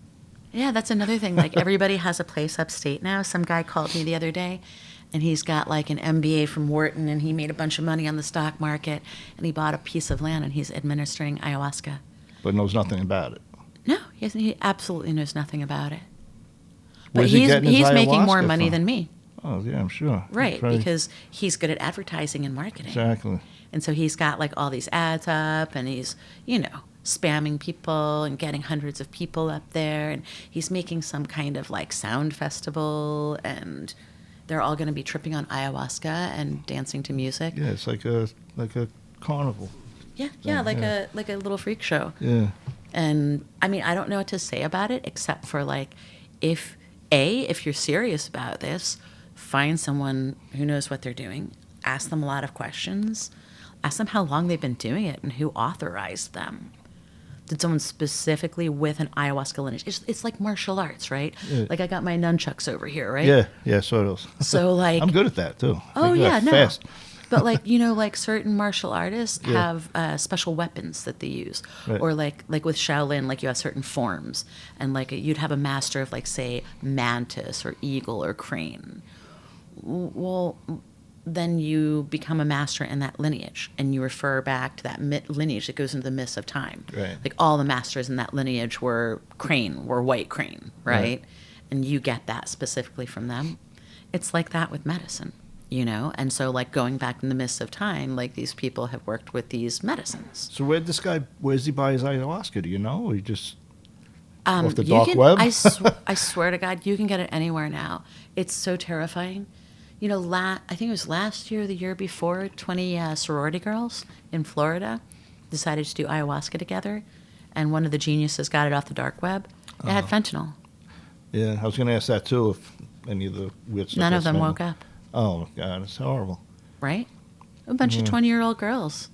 Yeah, that's another thing. Like everybody has a place upstate now. Some guy called me the other day, and he's got like an MBA from Wharton, and he made a bunch of money on the stock market, and he bought a piece of land, and he's administering ayahuasca. But knows nothing about it. No, he absolutely knows nothing about it. But Where's he getting his he's making more ayahuasca money from? than me. Oh, yeah, I'm sure. Right, Probably- because he's good at advertising and marketing. Exactly. And so he's got like all these ads up, and he's, spamming people and getting hundreds of people up there, and he's making some kind of like sound festival, and they're all going to be tripping on ayahuasca and dancing to music. Yeah, it's like a carnival. Yeah, like a little freak show. Yeah. And I mean, I don't know what to say about it except for like, if you're serious about this, find someone who knows what they're doing, ask them a lot of questions, ask them how long they've been doing it and who authorized them. Did someone specifically with an ayahuasca lineage? It's like martial arts, right? Yeah. Like I got my nunchucks over here, right? Yeah, sort of. So like, I'm good at that too. oh I do yeah, that no. fast. But like like certain martial artists Yeah. have special weapons that they use, Right. or like with Shaolin, like you have certain forms, and like you'd have a master of like say mantis or eagle or crane. Well, then you become a master in that lineage, and you refer back to that lineage that goes into the mists of time. Right. Like all the masters in that lineage were white crane, right? And you get that specifically from them. It's like that with medicine. And so like going back in the mists of time, like these people have worked with these medicines. So where's he buy his ayahuasca? Do you know? Or you just off the You dark can- web? I swear to God, you can get it anywhere now. It's so terrifying. I think it was last year or the year before, 20 sorority girls in Florida decided to do ayahuasca together, and one of the geniuses got it off the dark web. It had fentanyl. Yeah, I was going to ask that too. If any of the weird stuff. None of that's them been- woke up, Oh God, it's horrible. right? A bunch of 20-year-old girls.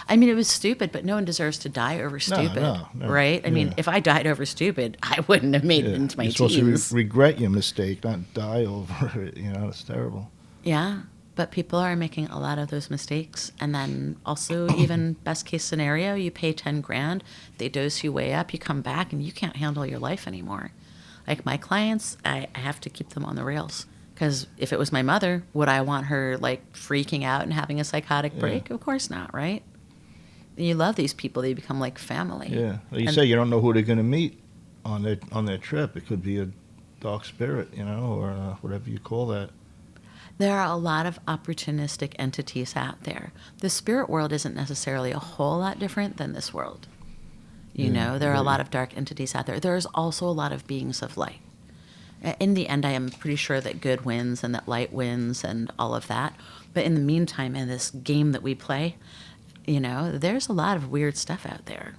I mean, it was stupid, but no one deserves to die over stupid, no, right? I mean, yeah. if I died over stupid, I wouldn't have made it into my You're supposed teens. to regret your mistake, not die over it. It's terrible. Yeah, but people are making a lot of those mistakes. And then also, even best case scenario, you pay 10 grand, they dose you way up, you come back, and you can't handle your life anymore. Like my clients, I have to keep them on the rails. Because if it was my mother, would I want her like freaking out and having a psychotic break? Of course not, right? You love these people; they become like family. Yeah, like you say, you don't know who they're going to meet on their trip. It could be a dark spirit, or whatever you call that. There are a lot of opportunistic entities out there. The spirit world isn't necessarily a whole lot different than this world. There are a lot of dark entities out there. There's also a lot of beings of light. In the end, I am pretty sure that good wins and that light wins and all of that. But in the meantime, in this game that we play, there's a lot of weird stuff out there.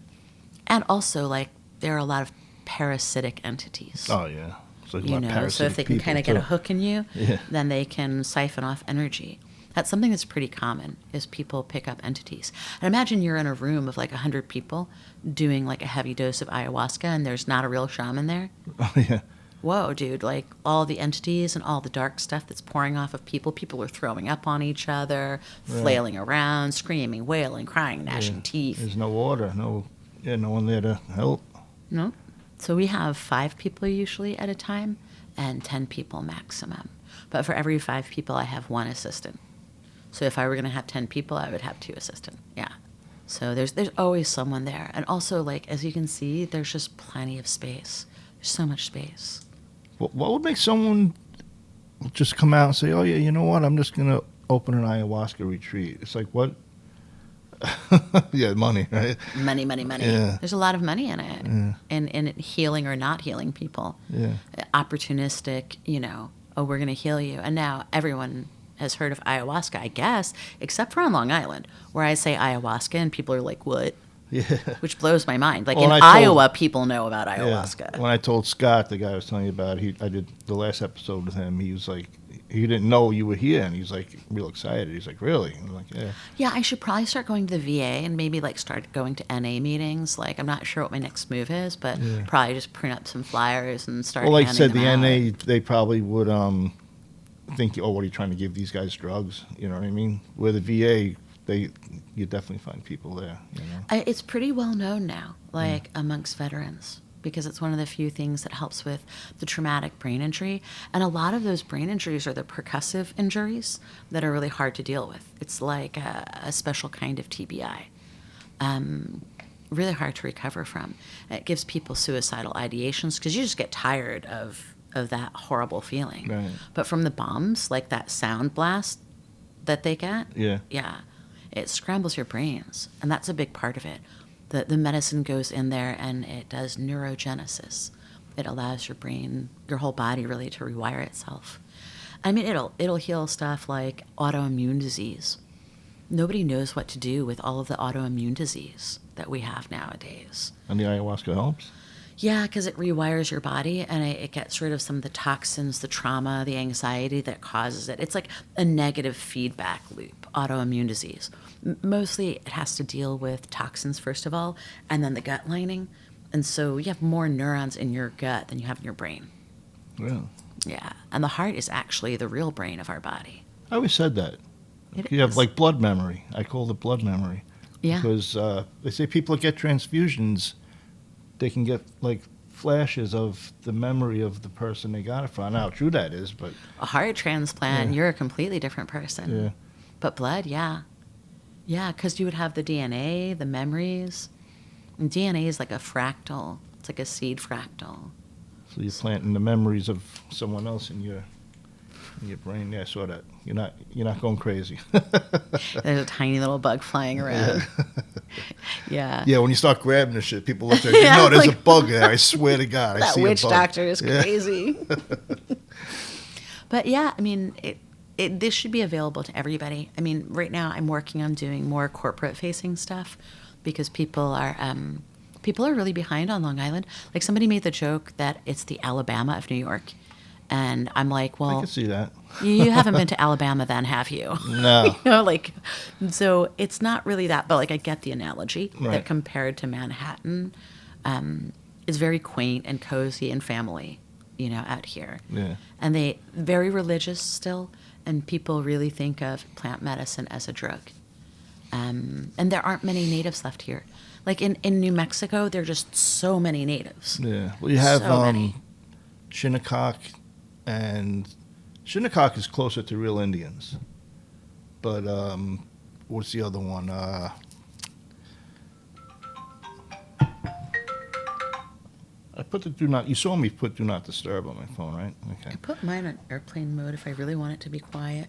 And also, like, there are a lot of parasitic entities. Oh yeah, it's like a lot of So if they can people, kind of get a too. hook in you, Yeah. then they can siphon off energy. That's something that's pretty common, is people pick up entities. And imagine you're in a room of like 100 people doing like a heavy dose of ayahuasca, and there's not a real shaman there. Oh yeah. Whoa, dude, like all the entities and all the dark stuff that's pouring off of people. People are throwing up on each other, flailing around, screaming, wailing, crying, gnashing teeth. There's no order, no one there to help. No. So we have 5 people usually at a time and 10 people maximum. But for every 5 people, I have 1 assistant. So if I were going to have 10 people, I would have 2 assistants. Yeah. So there's always someone there. And also, like, as you can see, there's just plenty of space. There's so much space. What would make someone just come out and say, "Oh yeah, you know what? I'm just going to open an ayahuasca retreat"? It's like, what? Yeah, money, right? Money. Yeah. There's a lot of money in it. Yeah. In it healing or not healing people. Yeah. Opportunistic, oh, we're going to heal you. And now everyone has heard of ayahuasca, I guess, except for on Long Island, where I say ayahuasca and people are like, what? Yeah. Which blows my mind. Like Well, in Iowa, people know about ayahuasca. Yeah. When I told Scott, the guy I was telling you about, I did the last episode with him. He was like, he didn't know you were here, and he's like real excited. He's like, really? And I'm like, yeah. Yeah, I should probably start going to the VA and maybe like start going to NA meetings. Like, I'm not sure what my next move is, but probably just print up some flyers and start. Well, like I said, the out. NA, they probably would think, oh, what are you trying to give these guys drugs? You know what I mean? Where the VA, you definitely find people there. You know? It's pretty well known now, like amongst veterans, because it's one of the few things that helps with the traumatic brain injury. And a lot of those brain injuries are the percussive injuries that are really hard to deal with. It's like a special kind of TBI, really hard to recover from. It gives people suicidal ideations because you just get tired of that horrible feeling. Right. But from the bombs, like that sound blast that they get, yeah, it scrambles your brains, and that's a big part of it. The medicine goes in there and it does neurogenesis. It allows your brain, your whole body really to rewire itself. I mean, it'll heal stuff like autoimmune disease. Nobody knows what to do with all of the autoimmune disease that we have nowadays. And the ayahuasca helps? Yeah, because it rewires your body and it gets rid of some of the toxins, the trauma, the anxiety that causes it. It's like a negative feedback loop, autoimmune disease. Mostly it has to deal with toxins, first of all, and then the gut lining. And so you have more neurons in your gut than you have in your brain. Really? Yeah, and the heart is actually the real brain of our body. I always said that. You have like blood memory. I call it blood memory. Yeah. Because they say people that get transfusions, they can get like flashes of the memory of the person they got it from. I don't know how true that is, but a heart transplant, you're a completely different person. Yeah. But blood, yeah. Yeah, because you would have the DNA, the memories. And DNA is like a fractal. It's like a seed fractal. So you're planting the memories of someone else in your brain. Yeah, I saw that. You're not going crazy. There's a tiny little bug flying around. Yeah. Yeah, when you start grabbing the shit, people look at you. No, there's a bug there. I swear to God, I see a bug. That witch doctor is crazy. But yeah, I mean, this should be available to everybody. I mean, right now I'm working on doing more corporate-facing stuff because people are really behind on Long Island. Like somebody made the joke that it's the Alabama of New York. And I'm like, well, I can see that. You haven't been to Alabama then, have you? No. You know, like, so it's not really that, but like I get the analogy Right. that compared to Manhattan, is very quaint and cozy and family, you know, out here. Yeah. And they very religious still, and people really think of plant medicine as a drug. And there aren't many natives left here. Like in New Mexico, there are just so many natives. Yeah. Well, you have So many. Shinnecock, and Shinnecock is closer to real Indians. But what's the other one? I put the do not. You saw me put do not disturb on my phone, right? Okay. I put mine on airplane mode if I really want it to be quiet.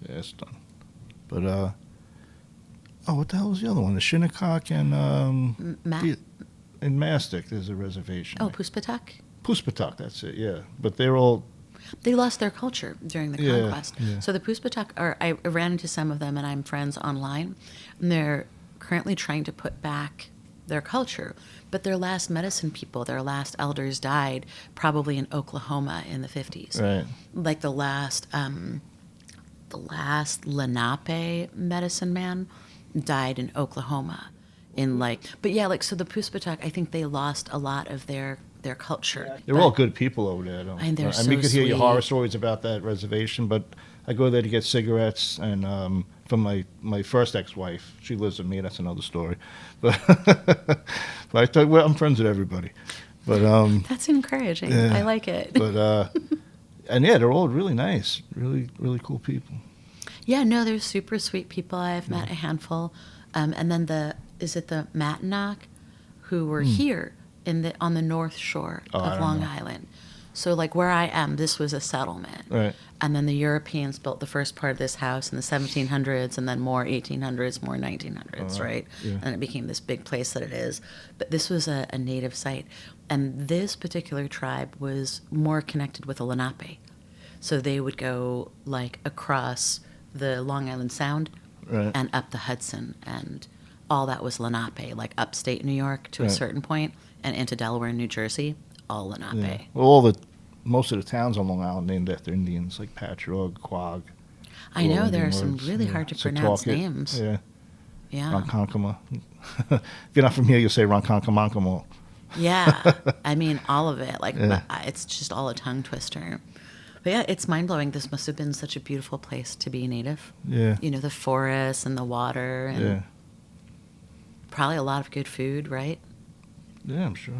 Yeah, it's done. But what the hell was the other one? The Shinnecock and in Mastic, there's a reservation. Oh, Puspatuck? Puspatuck, that's it. Yeah, but they're all. They lost their culture during the Yeah, conquest. yeah. So the Puspatuck I ran into some of them, and I'm friends online, and they're currently trying to put back their culture. But their last medicine people, their last elders died probably in Oklahoma in the 50s. Right. Like the last Lenape medicine man died in Oklahoma. But yeah, like, so the Puspatuck, I think they lost a lot of their culture. They're all good people over there, though. And they're I mean, you so could hear your sweet. horror stories about that reservation, but I go there to get cigarettes, and from my first ex-wife. She lives with me. That's another story. But, but I thought, well, I'm friends with everybody. But That's encouraging. yeah. I like it. But and yeah, they're all really nice, really really cool people. Yeah, no, they're super sweet people. I've met a handful. And then is it the Matanock who were here on the North Shore I of don't Long know. Island. So like where I am, this was a settlement. Right. And then the Europeans built the first part of this house in the 1700s, and then more 1800s, more 1900s, right? Yeah. And it became this big place that it is. But this was a native site. And this particular tribe was more connected with the Lenape. So they would go like across the Long Island Sound Right. and up the Hudson and all that was Lenape, like upstate New York to a certain point, and into Delaware and New Jersey, all Lenape. Yeah. Well, most of the towns on Long Island named after Indians, like Patchogue, Quogue. I know there Indian are some words. really hard to pronounce names. Yeah. Yeah. Ronkonkoma. If you're not from here, you'll say Ronkonkomonkamo. Yeah. I mean, all of it. Like, it's just all a tongue twister. But yeah, it's mind-blowing. This must have been such a beautiful place to be native. Yeah. You know, the forests and the water and probably a lot of good food, right? Yeah, I'm sure.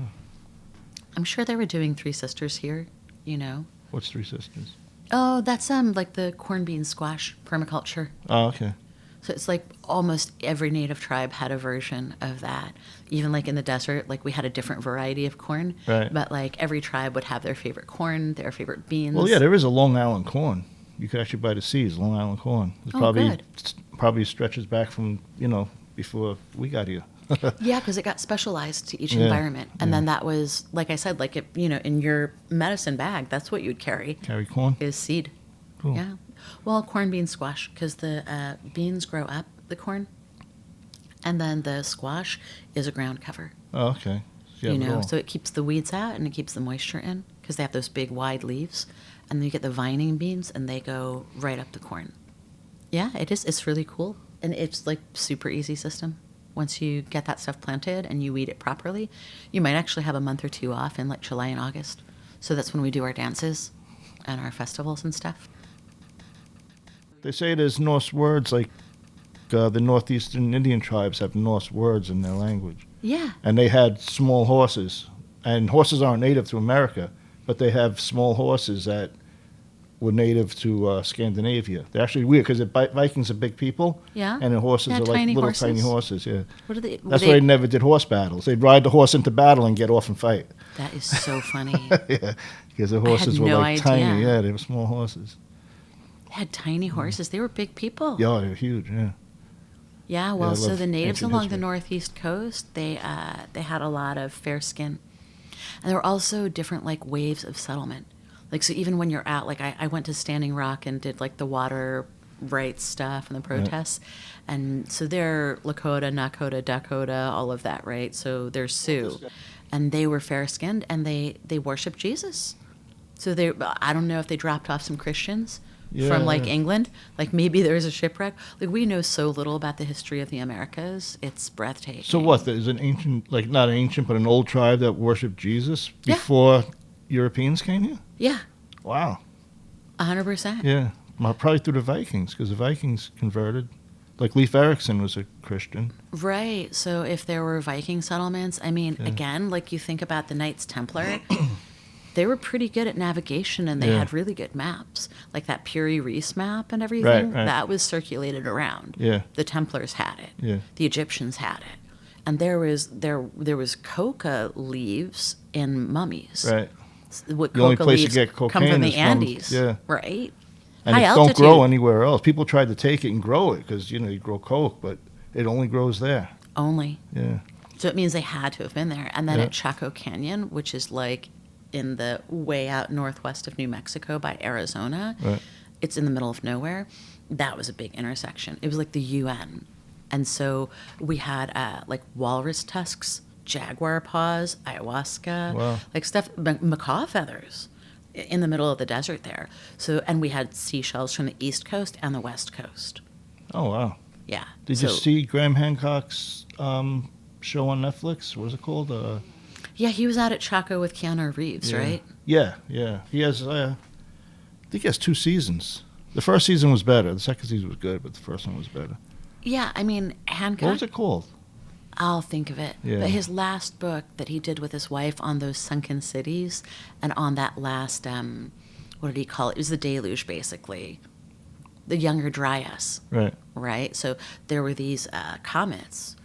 I'm sure they were doing Three Sisters here, you know. What's Three Sisters? Oh, that's like the corn bean squash permaculture. Oh, okay. So it's like almost every native tribe had a version of that. Even like in the desert, like we had a different variety of corn. Right. But like every tribe would have their favorite corn, their favorite beans. Well, yeah, there is a Long Island corn. You could actually buy the seeds, Long Island corn. It's probably stretches back from, before we got here. Yeah, because it got specialized to each environment. And then that was, like I said, like, in your medicine bag, that's what you'd carry. Carry corn? Is seed. Cool. Yeah. Well, corn bean squash, because the beans grow up the corn. And then the squash is a ground cover. Oh, okay. So it keeps the weeds out and it keeps the moisture in because they have those big wide leaves. And then you get the vining beans and they go right up the corn. Yeah, it is. It's really cool. And it's like super easy system. Once you get that stuff planted and you weed it properly, you might actually have a month or two off in like July and August. So that's when we do our dances and our festivals and stuff. They say there's Norse words, like the northeastern Indian tribes have Norse words in their language. Yeah. And they had small horses. And horses aren't native to America, but they have small horses that were native to Scandinavia. They're actually weird because Vikings are big people. Yeah. And the horses are like tiny little horses. tiny horses. Yeah. What are they? That's why they never did horse battles. They'd ride the horse into battle and get off and fight. That is so funny. Yeah, because the horses were no like idea. tiny. Yeah, they were small horses. They had tiny horses. They were big people. Yeah, they were huge. Yeah. Yeah, well, I so love the natives ancient along history. the northeast coast, they had a lot of fair skin. And there were also different, like, waves of settlement. Like, so even when you're out, like, I went to Standing Rock and did, like, the water rights stuff and the protests. Right. And so they're Lakota, Nakota, Dakota, all of that, right? So they're Sioux. And they were fair-skinned, and they worshiped Jesus. So I don't know if they dropped off some Christians from, like, England. Like, maybe there was a shipwreck. Like, we know so little about the history of the Americas. It's breathtaking. So what? There's an ancient, like, not ancient, but an old tribe that worshipped Jesus before Europeans came here? Yeah. Wow. 100%. Yeah. Probably through the Vikings, because the Vikings converted. Like Leif Erikson was a Christian. Right. So if there were Viking settlements, I mean, again, like you think about the Knights Templar, they were pretty good at navigation and they had really good maps. Like that Puri Reis map and everything, right. that was circulated around. Yeah. The Templars had it. Yeah. The Egyptians had it. And there was coca leaves in mummies. Right. What The only coca place you leaves get cocaine come from the is Andes. yeah. Right. And High it altitude. don't grow anywhere else. People tried to take it and grow it because, you grow coke, but it only grows there. Only. Yeah. So it means they had to have been there. And then at Chaco Canyon, which is like in the way out northwest of New Mexico by Arizona, it's in the middle of nowhere. That was a big intersection. It was like the UN. And so we had like walrus tusks, jaguar paws, ayahuasca, like stuff, macaw feathers in the middle of the desert there. So, and we had seashells from the East Coast and the West Coast. Oh, wow. Yeah. Did you see Graham Hancock's show on Netflix? What is it called? Yeah, he was out at Chaco with Keanu Reeves, right? Yeah. He has, I think he has 2 seasons. The first season was better. The second season was good, but the first one was better. Yeah, I mean, Hancock. What was it called? I'll think of it. Yeah. But his last book that he did with his wife on those sunken cities and on that last, what did he call it? It was the deluge, basically. The Younger Dryas. Right? So there were these comets,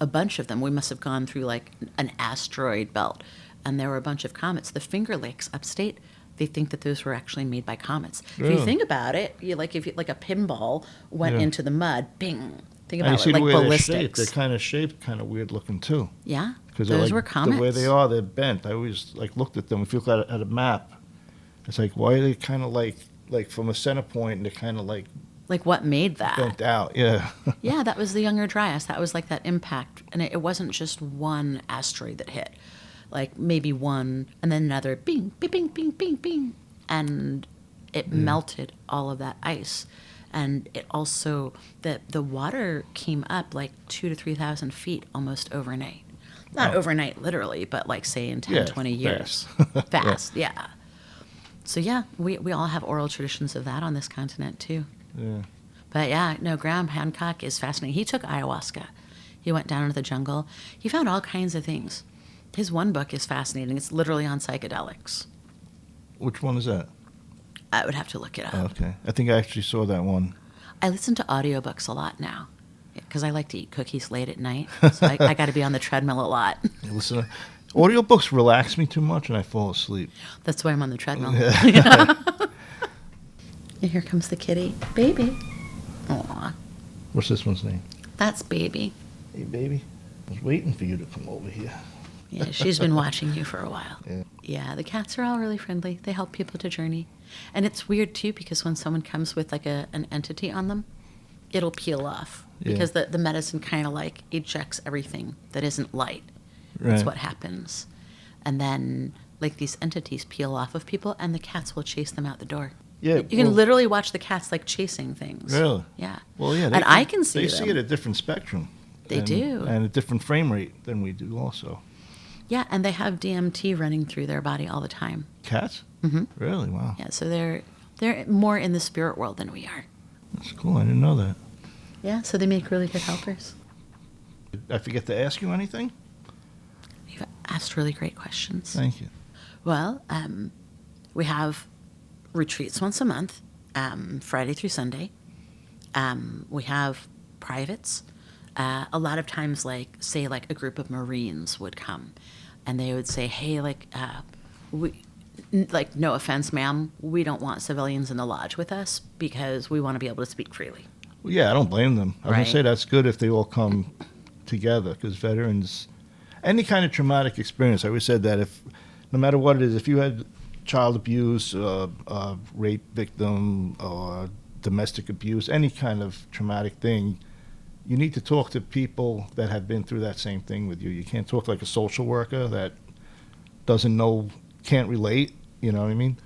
a bunch of them. We must have gone through like an asteroid belt. And there were a bunch of comets. The Finger Lakes upstate, they think that those were actually made by comets. Really? If you think about it, if a pinball went into the mud, bing. Think about it, like ballistics. They're kind of shaped, kind of weird looking too. Yeah, because those were comets. The way they are, they're bent. I always looked at them. If you look at a map, it's like, why are they kind of like from a center point and they're kind of like Like, what made that? Bent out, yeah. Yeah, that was the Younger Dryas. That was like that impact. And it wasn't just one asteroid that hit. Like, maybe one, and then another, bing, bing, bing, bing, bing, bing. And it melted all of that ice. And it also, the water came up like 2,000 to 3,000 feet almost overnight. Not overnight, literally, but like, say, in 10, 20 years. Fast, yeah. So, yeah, we all have oral traditions of that on this continent, too. Yeah. But, yeah, no, Graham Hancock is fascinating. He took ayahuasca. He went down into the jungle. He found all kinds of things. His one book is fascinating. It's literally on psychedelics. Which one is that? I would have to look it up. Okay. I think I actually saw that one. I listen to audiobooks a lot now because I like to eat cookies late at night. So I got to be on the treadmill a lot. Listen, audiobooks relax me too much and I fall asleep. That's why I'm on the treadmill. Yeah. And here comes the kitty. Baby. Aw. What's this one's name? That's Baby. Hey, baby. I was waiting for you to come over here. Yeah, she's been watching you for a while. Yeah. Yeah, the cats are all really friendly. They help people to journey. And it's weird, too, because when someone comes with, like, an entity on them, it'll peel off. Yeah. Because the medicine kind of, like, ejects everything that isn't light. Right. That's what happens. And then, like, these entities peel off of people, and the cats will chase them out the door. Yeah. You can literally watch the cats, like, chasing things. Really? Yeah. Well, yeah. And I can see They them. see it at a different spectrum. They do. And a different frame rate than we do also. Yeah, and they have DMT running through their body all the time. Cats? Mm-hmm. Really? Wow. Yeah, so they're more in the spirit world than we are. That's cool. I didn't know that. Yeah, so they make really good helpers. Did I forget to ask you anything? You've asked really great questions. Thank you. Well, we have retreats once a month, Friday through Sunday. We have privates. A lot of times, like, say, like, a group of Marines would come, and they would say, hey, like, no offense, ma'am, we don't want civilians in the lodge with us because we want to be able to speak freely. Well, yeah, I don't blame them. I was going Right. to say that's good if they all come together because veterans, any kind of traumatic experience, I always said that if, no matter what it is, if you had child abuse, rape victim, or domestic abuse, any kind of traumatic thing, you need to talk to people that have been through that same thing with you. You can't talk like a social worker that doesn't know, can't relate, you know what I mean?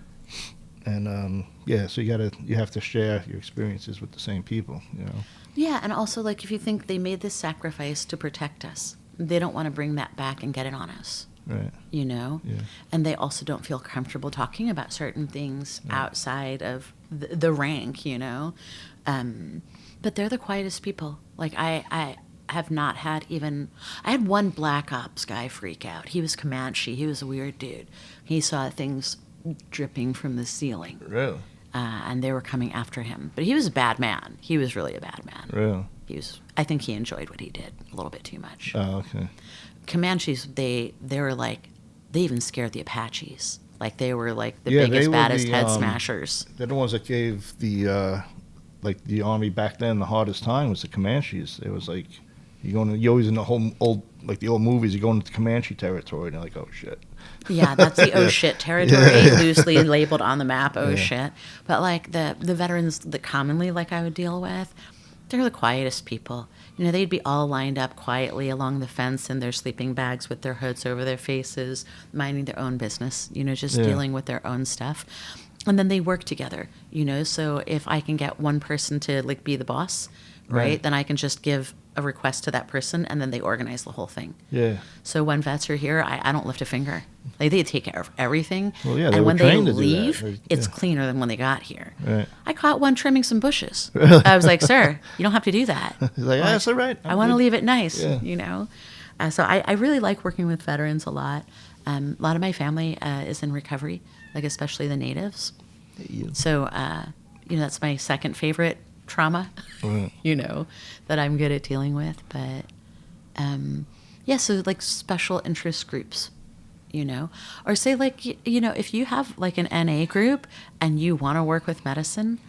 And yeah, so you have to share your experiences with the same people, you know. Yeah, and also, like, if you think they made this sacrifice to protect us, they don't want to bring that back and get it on us. Right. You know? Yeah. And they also don't feel comfortable talking about certain things outside of the rank, you know? But they're the quietest people. Like, I have not had even... I had one Black Ops guy freak out. He was Comanche. He was a weird dude. He saw things dripping from the ceiling. Really? And they were coming after him. But he was a bad man. He was really a bad man. Really? I think he enjoyed what he did a little bit too much. Oh, okay. Comanches, they were like, they even scared the Apaches. Like, they were like the biggest, baddest head smashers. They're the ones that gave the army back then the hardest time was the Comanches. It was like, you always in the whole old, like the old movies, you go into Comanche territory and you're like, oh shit. Yeah, that's the oh shit territory, loosely labeled on the map, oh shit. But like the veterans that commonly, like, I would deal with, they're the quietest people. You know, they'd be all lined up quietly along the fence in their sleeping bags with their hoods over their faces, minding their own business, you know, just dealing with their own stuff. And then they work together, you know, so if I can get one person to, like, be the boss, right, then I can just give a request to that person, and then they organize the whole thing. Yeah. So when vets are here, I don't lift a finger. Like, they take care of everything. Well, yeah, they and were when they trained to do that. leave, it's cleaner than when they got here. Right. I caught one trimming some bushes. I was like, sir, you don't have to do that. He's like, yeah, that's all right. I want to leave it nice, Yeah. you know. So I really like working with veterans a lot. A lot of my family is in recovery, like especially the natives. Yeah. So, you know, that's my second favorite trauma, you know, that I'm good at dealing with. But, yeah, so like special interest groups, you know, or say like, you know, if you have like an NA group and you want to work with medicine,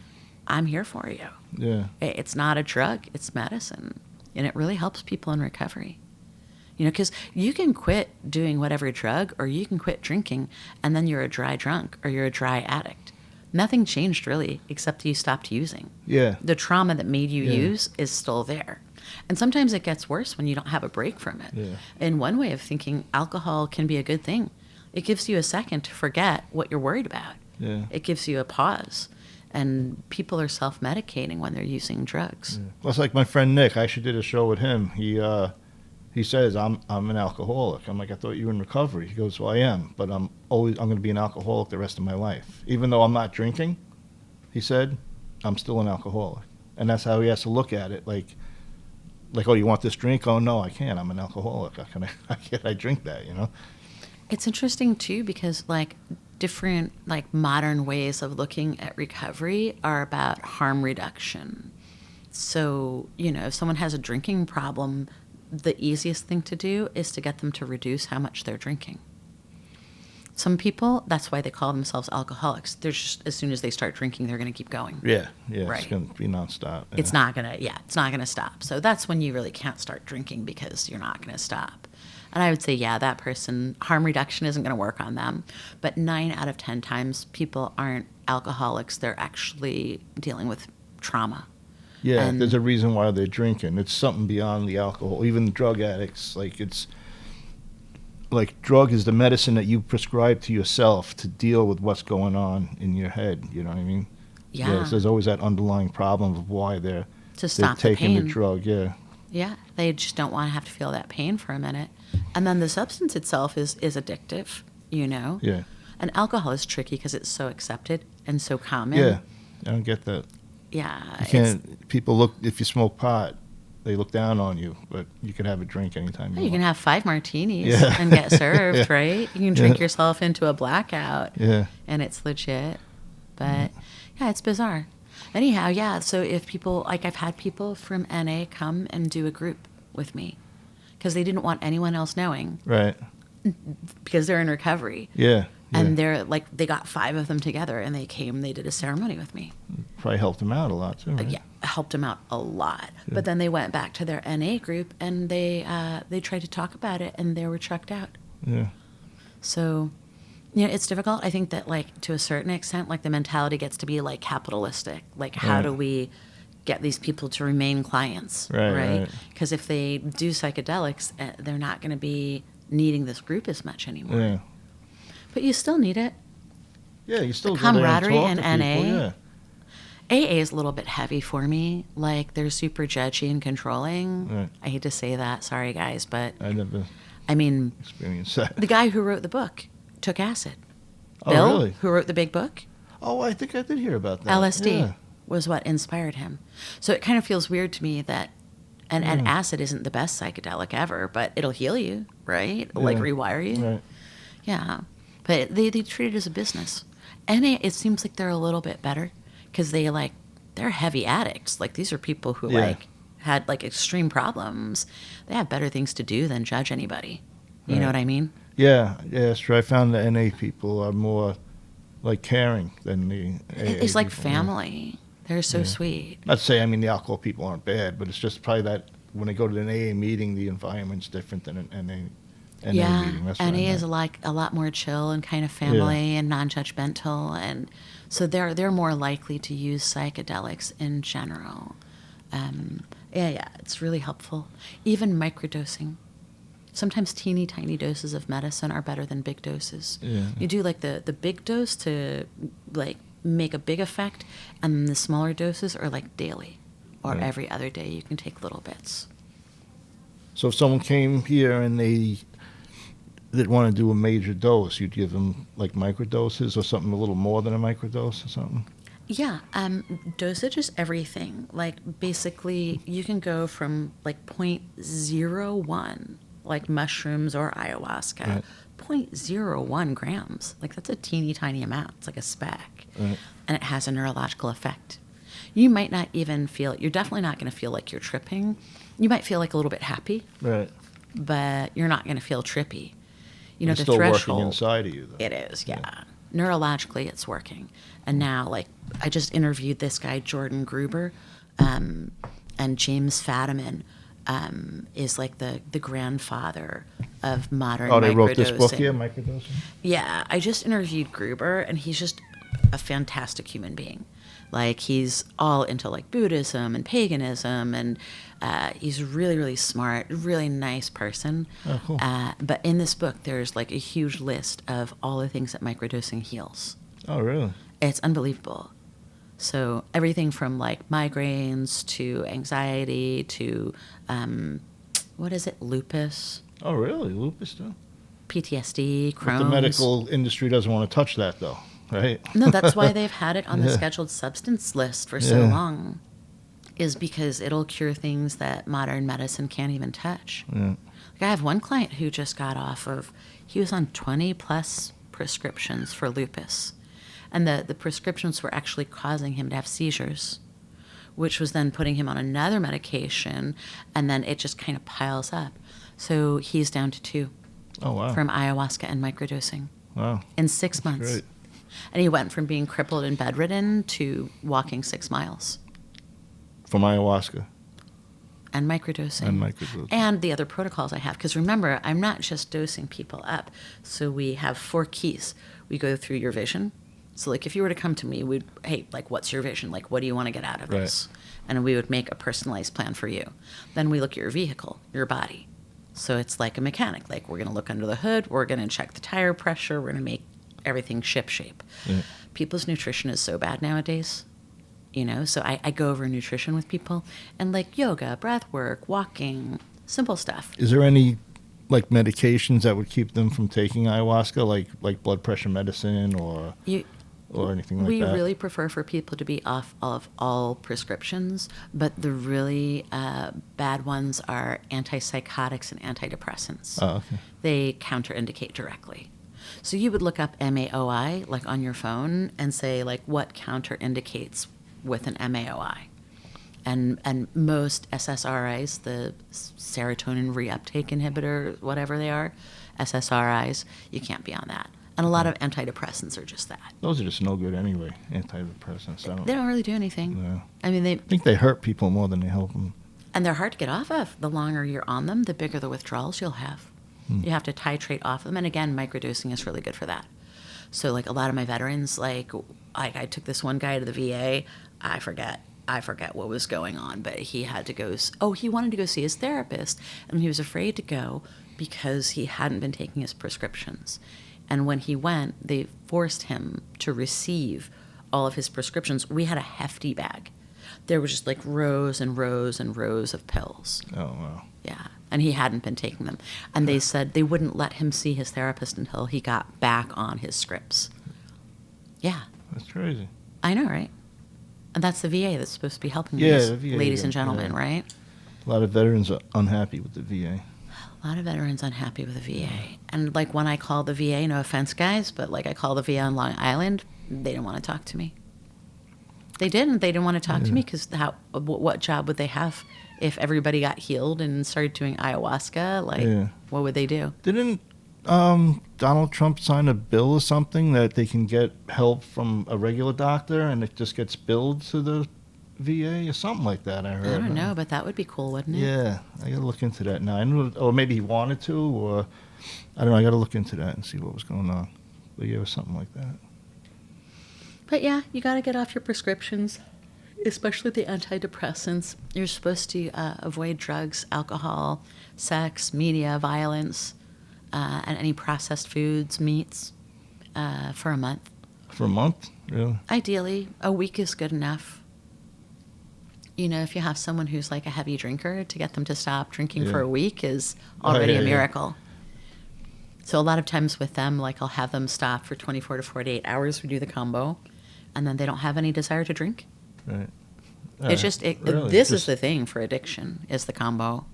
I'm here for you. Yeah. It's not a drug, it's medicine. And it really helps people in recovery. You know, because you can quit doing whatever drug or you can quit drinking and then you're a dry drunk or you're a dry addict. Nothing changed really, except you stopped using. Yeah. The trauma that made you use is still there. And sometimes it gets worse when you don't have a break from it. Yeah. And one way of thinking, alcohol can be a good thing. It gives you a second to forget what you're worried about. Yeah. It gives you a pause. And people are self-medicating when they're using drugs. Yeah. Well, it's like my friend Nick. I actually did a show with him. He says, I'm an alcoholic. I'm like, I thought you were in recovery. He goes, well, I am, but I'm going to be an alcoholic the rest of my life. Even though I'm not drinking, he said, I'm still an alcoholic. And that's how he has to look at it. Like, oh, you want this drink? Oh, no, I can't. I'm an alcoholic. How can I drink that, you know? It's interesting, too, because, like, different, like, modern ways of looking at recovery are about harm reduction. So, you know, if someone has a drinking problem, the easiest thing to do is to get them to reduce how much they're drinking. Some people, that's why they call themselves alcoholics. They're just, as soon as they start drinking, they're going to keep going. Yeah, Right. It's going to be nonstop. Yeah. It's not going to stop. So that's when you really can't start drinking, because you're not going to stop. And I would say, yeah, that person, harm reduction isn't going to work on them. But 9 out of 10 times, people aren't alcoholics. They're actually dealing with trauma. Yeah, And there's a reason why they're drinking. It's something beyond the alcohol. Even drug addicts, drug is the medicine that you prescribe to yourself to deal with what's going on in your head. You know what I mean? Yeah. So there's always that underlying problem of why they're taking the drug. Yeah. Yeah, they just don't want to have to feel that pain for a minute. And then the substance itself is addictive, you know? Yeah. And alcohol is tricky because it's so accepted and so common. Yeah, I don't get that. Yeah. You can't. People look, if you smoke pot, they look down on you, but you can have a drink anytime you want. You can have 5 martinis and get served, right? You can drink yourself into a blackout. Yeah. And it's legit. But yeah, it's bizarre. Anyhow, yeah, so if people, like, I've had people from NA come and do a group with me because they didn't want anyone else knowing. Right. Because they're in recovery. Yeah. And they're like, they got 5 of them together and they came, they did a ceremony with me. Probably helped them out a lot too, right? Yeah, helped them out a lot. Yeah. But then they went back to their NA group and they tried to talk about it and they were chucked out. Yeah. So, you know, it's difficult. I think that, like, to a certain extent, like, the mentality gets to be, like, capitalistic. Like, how do we get these people to remain clients, right? Because if they do psychedelics, they're not going to be needing this group as much anymore. Yeah. But you still need it. Yeah, you still the camaraderie in NA. NA. AA is a little bit heavy for me. Like, they're super judgy and controlling. Right. I hate to say that. Sorry, guys, but I never experienced that. The guy who wrote the book took acid. Oh, Bill, really? who wrote the big book, Oh, I think I did hear about that. LSD was what inspired him. So it kind of feels weird to me that, and acid isn't the best psychedelic ever, but it'll heal you, right? Like, rewire you. Right. Yeah. But they treat it as a business. NA, it seems like they're a little bit better because they're heavy addicts. Like, these are people who had like extreme problems. They have better things to do than judge anybody. You know what I mean? Yeah, that's true. I found the NA people are more like caring than the AA It's like people. family. They're so sweet. Not to say, I mean, the alcohol people aren't bad, but it's just probably that when they go to an AA meeting, the environment's different than an NA meeting. That's what NA is a lot more chill and kind of family and non-judgmental, and so they're more likely to use psychedelics in general. It's really helpful. Even microdosing. Sometimes teeny tiny doses of medicine are better than big doses. Yeah. You do like the big dose to like make a big effect, and then the smaller doses are like daily or every other day. You can take little bits. So if someone came here and they didn't want to do a major dose, you'd give them like microdoses or something a little more than a microdose or something? Yeah, dosage is everything. Like, basically, you can go from like 0.01, like mushrooms or ayahuasca, 0.01 grams. Like, that's a teeny tiny amount. It's like a speck. Right. And it has a neurological effect. You might not even feel it. You're definitely not going to feel like you're tripping. You might feel like a little bit happy. Right. But you're not going to feel trippy. You know, it's the still threshold. working inside of you, though. It is, yeah. Neurologically, it's working. And now, like, I just interviewed this guy, Jordan Gruber, and James Fadiman is like the grandfather of modern microdosing. Oh, they wrote this book here, microdosing? Yeah, I just interviewed Gruber, and he's just a fantastic human being. Like, he's all into like Buddhism and paganism, and he's really, really smart, really nice person. Oh, cool. But in this book, there's like a huge list of all the things that microdosing heals. Oh, really? It's unbelievable. So everything from like migraines to anxiety to, what is it, lupus, Oh, really? Lupus, too? PTSD, But Crohn's. the medical industry doesn't want to touch that, though, right? No, that's why they've had it on the Yeah. scheduled substance list for so Yeah. long, is because it'll cure things that modern medicine can't even touch. Yeah. Like, I have one client who just got off of, he was on 20 plus prescriptions for lupus. And the prescriptions were actually causing him to have seizures, which was then putting him on another medication, and then it just kind of piles up. So he's down to 2 Oh, wow. from ayahuasca and microdosing Wow. in 6 months. Great. And he went from being crippled and bedridden to walking 6 miles. From ayahuasca And microdosing. and microdosing. And the other protocols I have. Because remember, I'm not just dosing people up. So we have 4 keys. We go through your vision. So, like, if you were to come to me, we'd, hey, like, what's your vision? Like, what do you want to get out of Right. this? And we would make a personalized plan for you. Then we look at your vehicle, your body. So it's like a mechanic. Like, we're going to look under the hood. We're going to check the tire pressure. We're going to make everything ship-shape. Yeah. People's nutrition is so bad nowadays. You know, so I go over nutrition with people, and like yoga, breath work, walking, simple stuff. Is there any, like, medications that would keep them from taking ayahuasca, like blood pressure medicine or anything like We that? really prefer for people to be off of all prescriptions, but the really bad ones are antipsychotics and antidepressants. Oh, okay. They counterindicate directly. So you would look up MAOI, like, on your phone and say, like, what counter-indicates with an MAOI. And most SSRIs, the serotonin reuptake inhibitor, whatever they are, SSRIs, you can't be on that. And a lot of antidepressants are just that. Those are just no good anyway, antidepressants. They don't really do anything. No. I mean, I think they hurt people more than they help them. and they're hard to get off of. The longer you're on them, the bigger the withdrawals you'll have. You have to titrate off them. And again, microdosing is really good for that. So, like, a lot of my veterans, like I took this one guy to the VA. I forget what was going on, but he had to go. He wanted to go see his therapist, and he was afraid to go because he hadn't been taking his prescriptions. And when he went, they forced him to receive all of his prescriptions. We had a hefty bag. There was just like rows and rows and rows of pills. Oh, wow. Yeah. And he hadn't been taking them. And they said they wouldn't let him see his therapist until he got back on his scripts. Yeah. That's crazy. I know, right? And that's the VA that's supposed to be helping Yeah, these the VA, ladies yeah, and gentlemen, yeah. right? A lot of veterans are unhappy with the VA. A lot of veterans unhappy with the VA. And, like, when I call the VA, no offense, guys, but, like, I call the VA on Long Island, they didn't want to talk to me. They didn't. They didn't want to talk to me because what job would they have if everybody got healed and started doing ayahuasca? Like, what would they do? Didn't Donald Trump sign a bill or something that they can get help from a regular doctor and it just gets billed to the VA or something like that? I heard. I don't know, but that would be cool, wouldn't it? Yeah, I gotta look into that now. I know, or maybe he wanted to, or I don't know. I gotta look into that and see what was going on. But yeah, it was something like that. But yeah, you got to get off your prescriptions, especially the antidepressants. You're supposed to avoid drugs, alcohol, sex, media, violence, and any processed foods, meats, for a month. For a month, really? Ideally, a week is good enough. You know, if you have someone who's like a heavy drinker, to get them to stop drinking for a week is already a miracle. So a lot of times with them, like, I'll have them stop for 24 to 48 hours. We do the combo, and then they don't have any desire to drink. Right. It's just, Really? this is the thing for addiction, is the combo.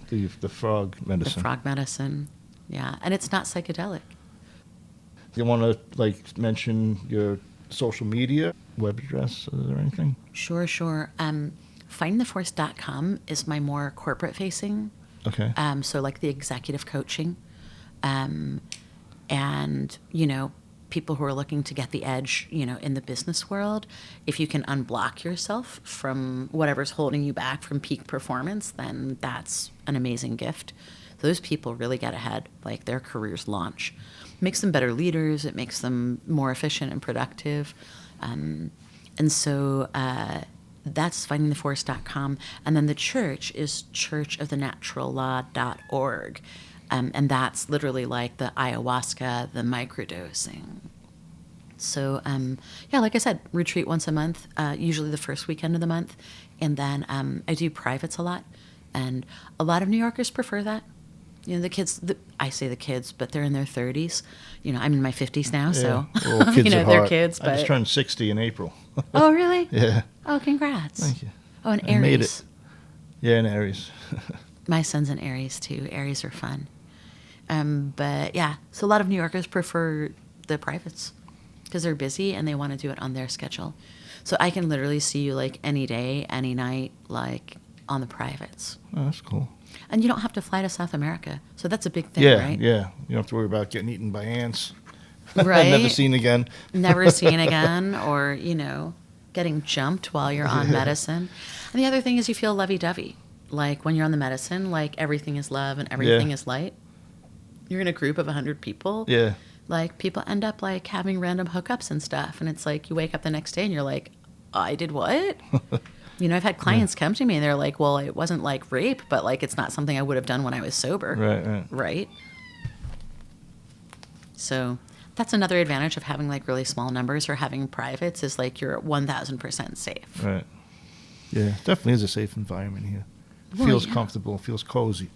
The frog medicine. The frog medicine. Yeah, and it's not psychedelic. You want to, like, mention your social media, web address, or anything? Sure. Findtheforce.com is my more corporate facing. Okay. So like the executive coaching. And, you know, people who are looking to get the edge, you know, in the business world, if you can unblock yourself from whatever's holding you back from peak performance, then that's an amazing gift. Those people really get ahead, like their careers launch. Makes them better leaders. It makes them more efficient and productive. And so that's findingtheforest.com. And then the church is churchofthenaturallaw.org. And that's literally like the ayahuasca, the microdosing. So, like I said, retreat once a month, usually the first weekend of the month. And then I do privates a lot. And a lot of New Yorkers prefer that. You know, the kids, I say the kids, but they're in their 30s. You know, I'm in my 50s now, so, well, kids you know, at they're heart. kids. I But just turned 60 in April. Oh, really? Yeah. Oh, congrats. Thank you. Oh, and I Aries. made it. Yeah, in Aries. My son's an Aries, too. Aries are fun. But, yeah, so a lot of New Yorkers prefer the privates because they're busy and they want to do it on their schedule. So I can literally see you, like, any day, any night, like, on the privates. Oh, that's cool. And you don't have to fly to South America. So that's a big thing, Yeah, right? yeah. You don't have to worry about getting eaten by ants. Right. Never seen again. Never seen again, or, you know, getting jumped while you're on medicine. And the other thing is you feel lovey-dovey. Like when you're on the medicine, like everything is love and everything is light. You're in a group of 100 people. Yeah. Like people end up like having random hookups and stuff. And it's like you wake up the next day and you're like, I did what? You know, I've had clients come to me and they're like, well, it wasn't like rape, but like it's not something I would have done when I was sober. Right. So that's another advantage of having like really small numbers or having privates is like you're 1,000% safe. Right. Yeah, definitely is a safe environment here. Well, Feels yeah. comfortable, feels cozy.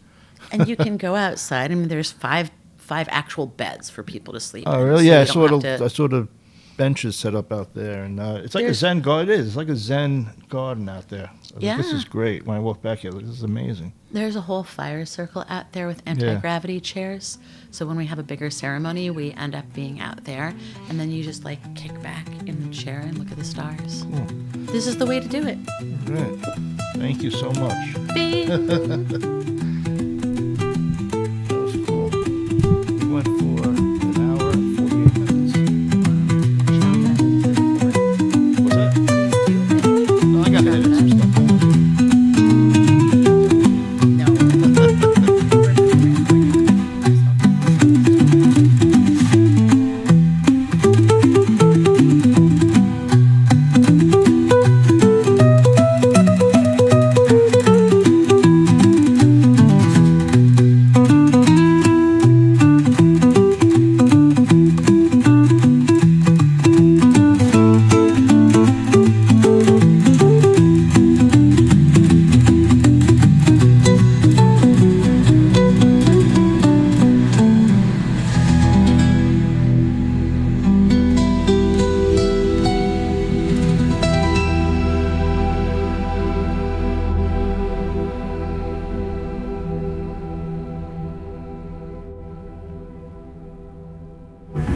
And you can go outside. I mean, there's five actual beds for people to sleep in. Oh, really? So Yeah, you don't have to- I saw the benches set up out there, and it's like a There's- Zen garden. It is. It's like a Zen garden out there. I was like, this Yeah. is great. When I walked back here, I was like, this is amazing. There's a whole fire circle out there with anti-gravity chairs. So when we have a bigger ceremony, we end up being out there. And then you just like kick back in the chair and look at the stars. Cool. This is the way to do it. Right. Thank you so much. Bing.